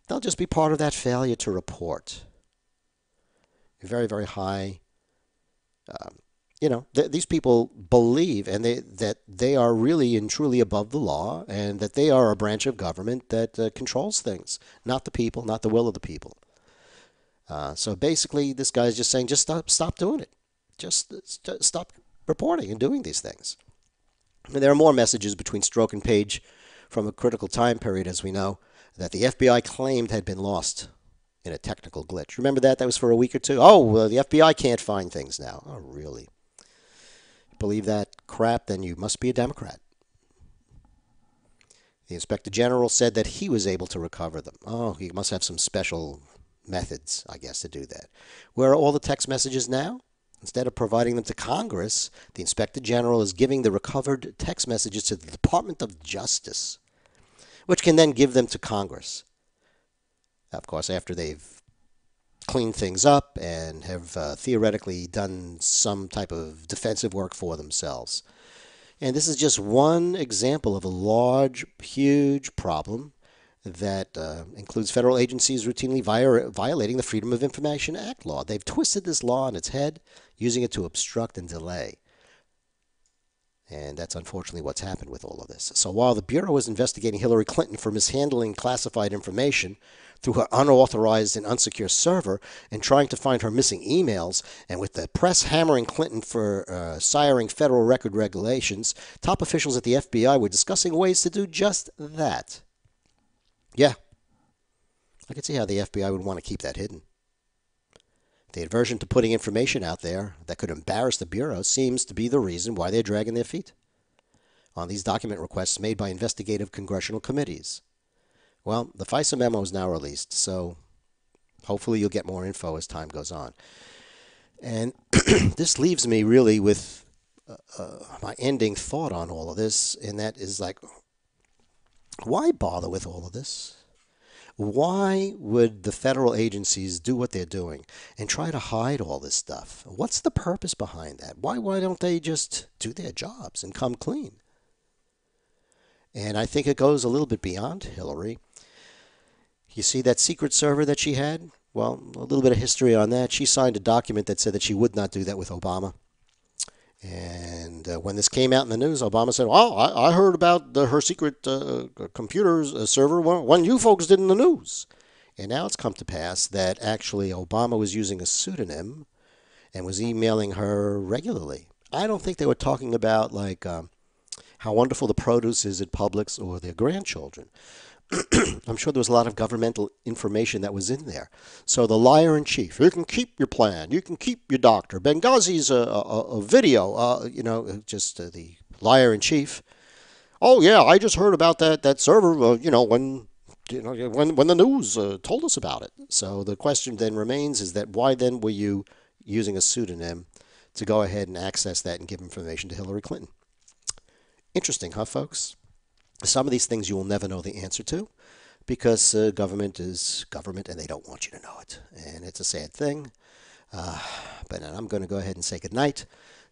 they'll just be part of that failure to report. Very, very high. These people believe that they are really and truly above the law and that they are a branch of government that controls things, not the people, not the will of the people. So basically, this guy is just saying, just stop doing it. Just stop reporting and doing these things. And there are more messages between Stroke and Page from a critical time period, as we know, that the FBI claimed had been lost in a technical glitch. Remember that? That was for a week or two. Oh, well, the FBI can't find things now. Oh, really? Believe that crap, then you must be a Democrat. The Inspector General said that he was able to recover them. Oh, he must have some special methods, I guess, to do that. Where are all the text messages now? Instead of providing them to Congress, the Inspector General is giving the recovered text messages to the Department of Justice, which can then give them to Congress. Of course, after they've cleaned things up and have theoretically done some type of defensive work for themselves. And this is just one example of a large, huge problem that includes federal agencies routinely violating the Freedom of Information Act law. They've twisted this law on its head, using it to obstruct and delay. And that's unfortunately what's happened with all of this. So while the Bureau is investigating Hillary Clinton for mishandling classified information through her unauthorized and unsecure server and trying to find her missing emails, and with the press hammering Clinton for siring federal record regulations, top officials at the FBI were discussing ways to do just that. Yeah, I could see how the FBI would want to keep that hidden. The aversion to putting information out there that could embarrass the Bureau seems to be the reason why they're dragging their feet on these document requests made by investigative congressional committees. Well, the FISA memo is now released, so hopefully you'll get more info as time goes on. And this leaves me really with my ending thought on all of this, and that is like, why bother with all of this? Why would the federal agencies do what they're doing and try to hide all this stuff? What's the purpose behind that? Why don't they just do their jobs and come clean? And I think it goes a little bit beyond Hillary. You see that secret server that she had? Well, a little bit of history on that. She signed a document that said that she would not do that with Obama. And when this came out in the news, Obama said, well, I heard about her secret computer server when you folks did in the news. And now it's come to pass that actually Obama was using a pseudonym and was emailing her regularly. I don't think they were talking about like how wonderful the produce is at Publix or their grandchildren. I'm sure there was a lot of governmental information that was in there. So the liar in chief, you can keep your plan, you can keep your doctor. Benghazi's a video, just the liar in chief. Oh yeah, I just heard about that server, when the news told us about it. So the question then remains is that why then were you using a pseudonym to go ahead and access that and give information to Hillary Clinton? Interesting, huh, folks? Some of these things you will never know the answer to because government is government and they don't want you to know it. And it's a sad thing. But I'm going to go ahead and say goodnight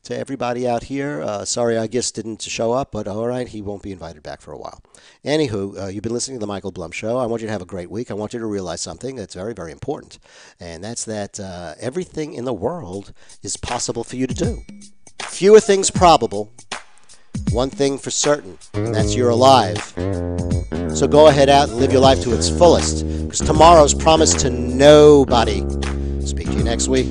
to everybody out here. Sorry I guess didn't show up, but all right, he won't be invited back for a while. Anywho, you've been listening to The Michael Blum Show. I want you to have a great week. I want you to realize something that's very, very important. And that's that everything in the world is possible for you to do. Fewer things probable. One thing for certain, and that's you're alive. So go ahead out and live your life to its fullest, because tomorrow's promised to nobody. Speak to you next week.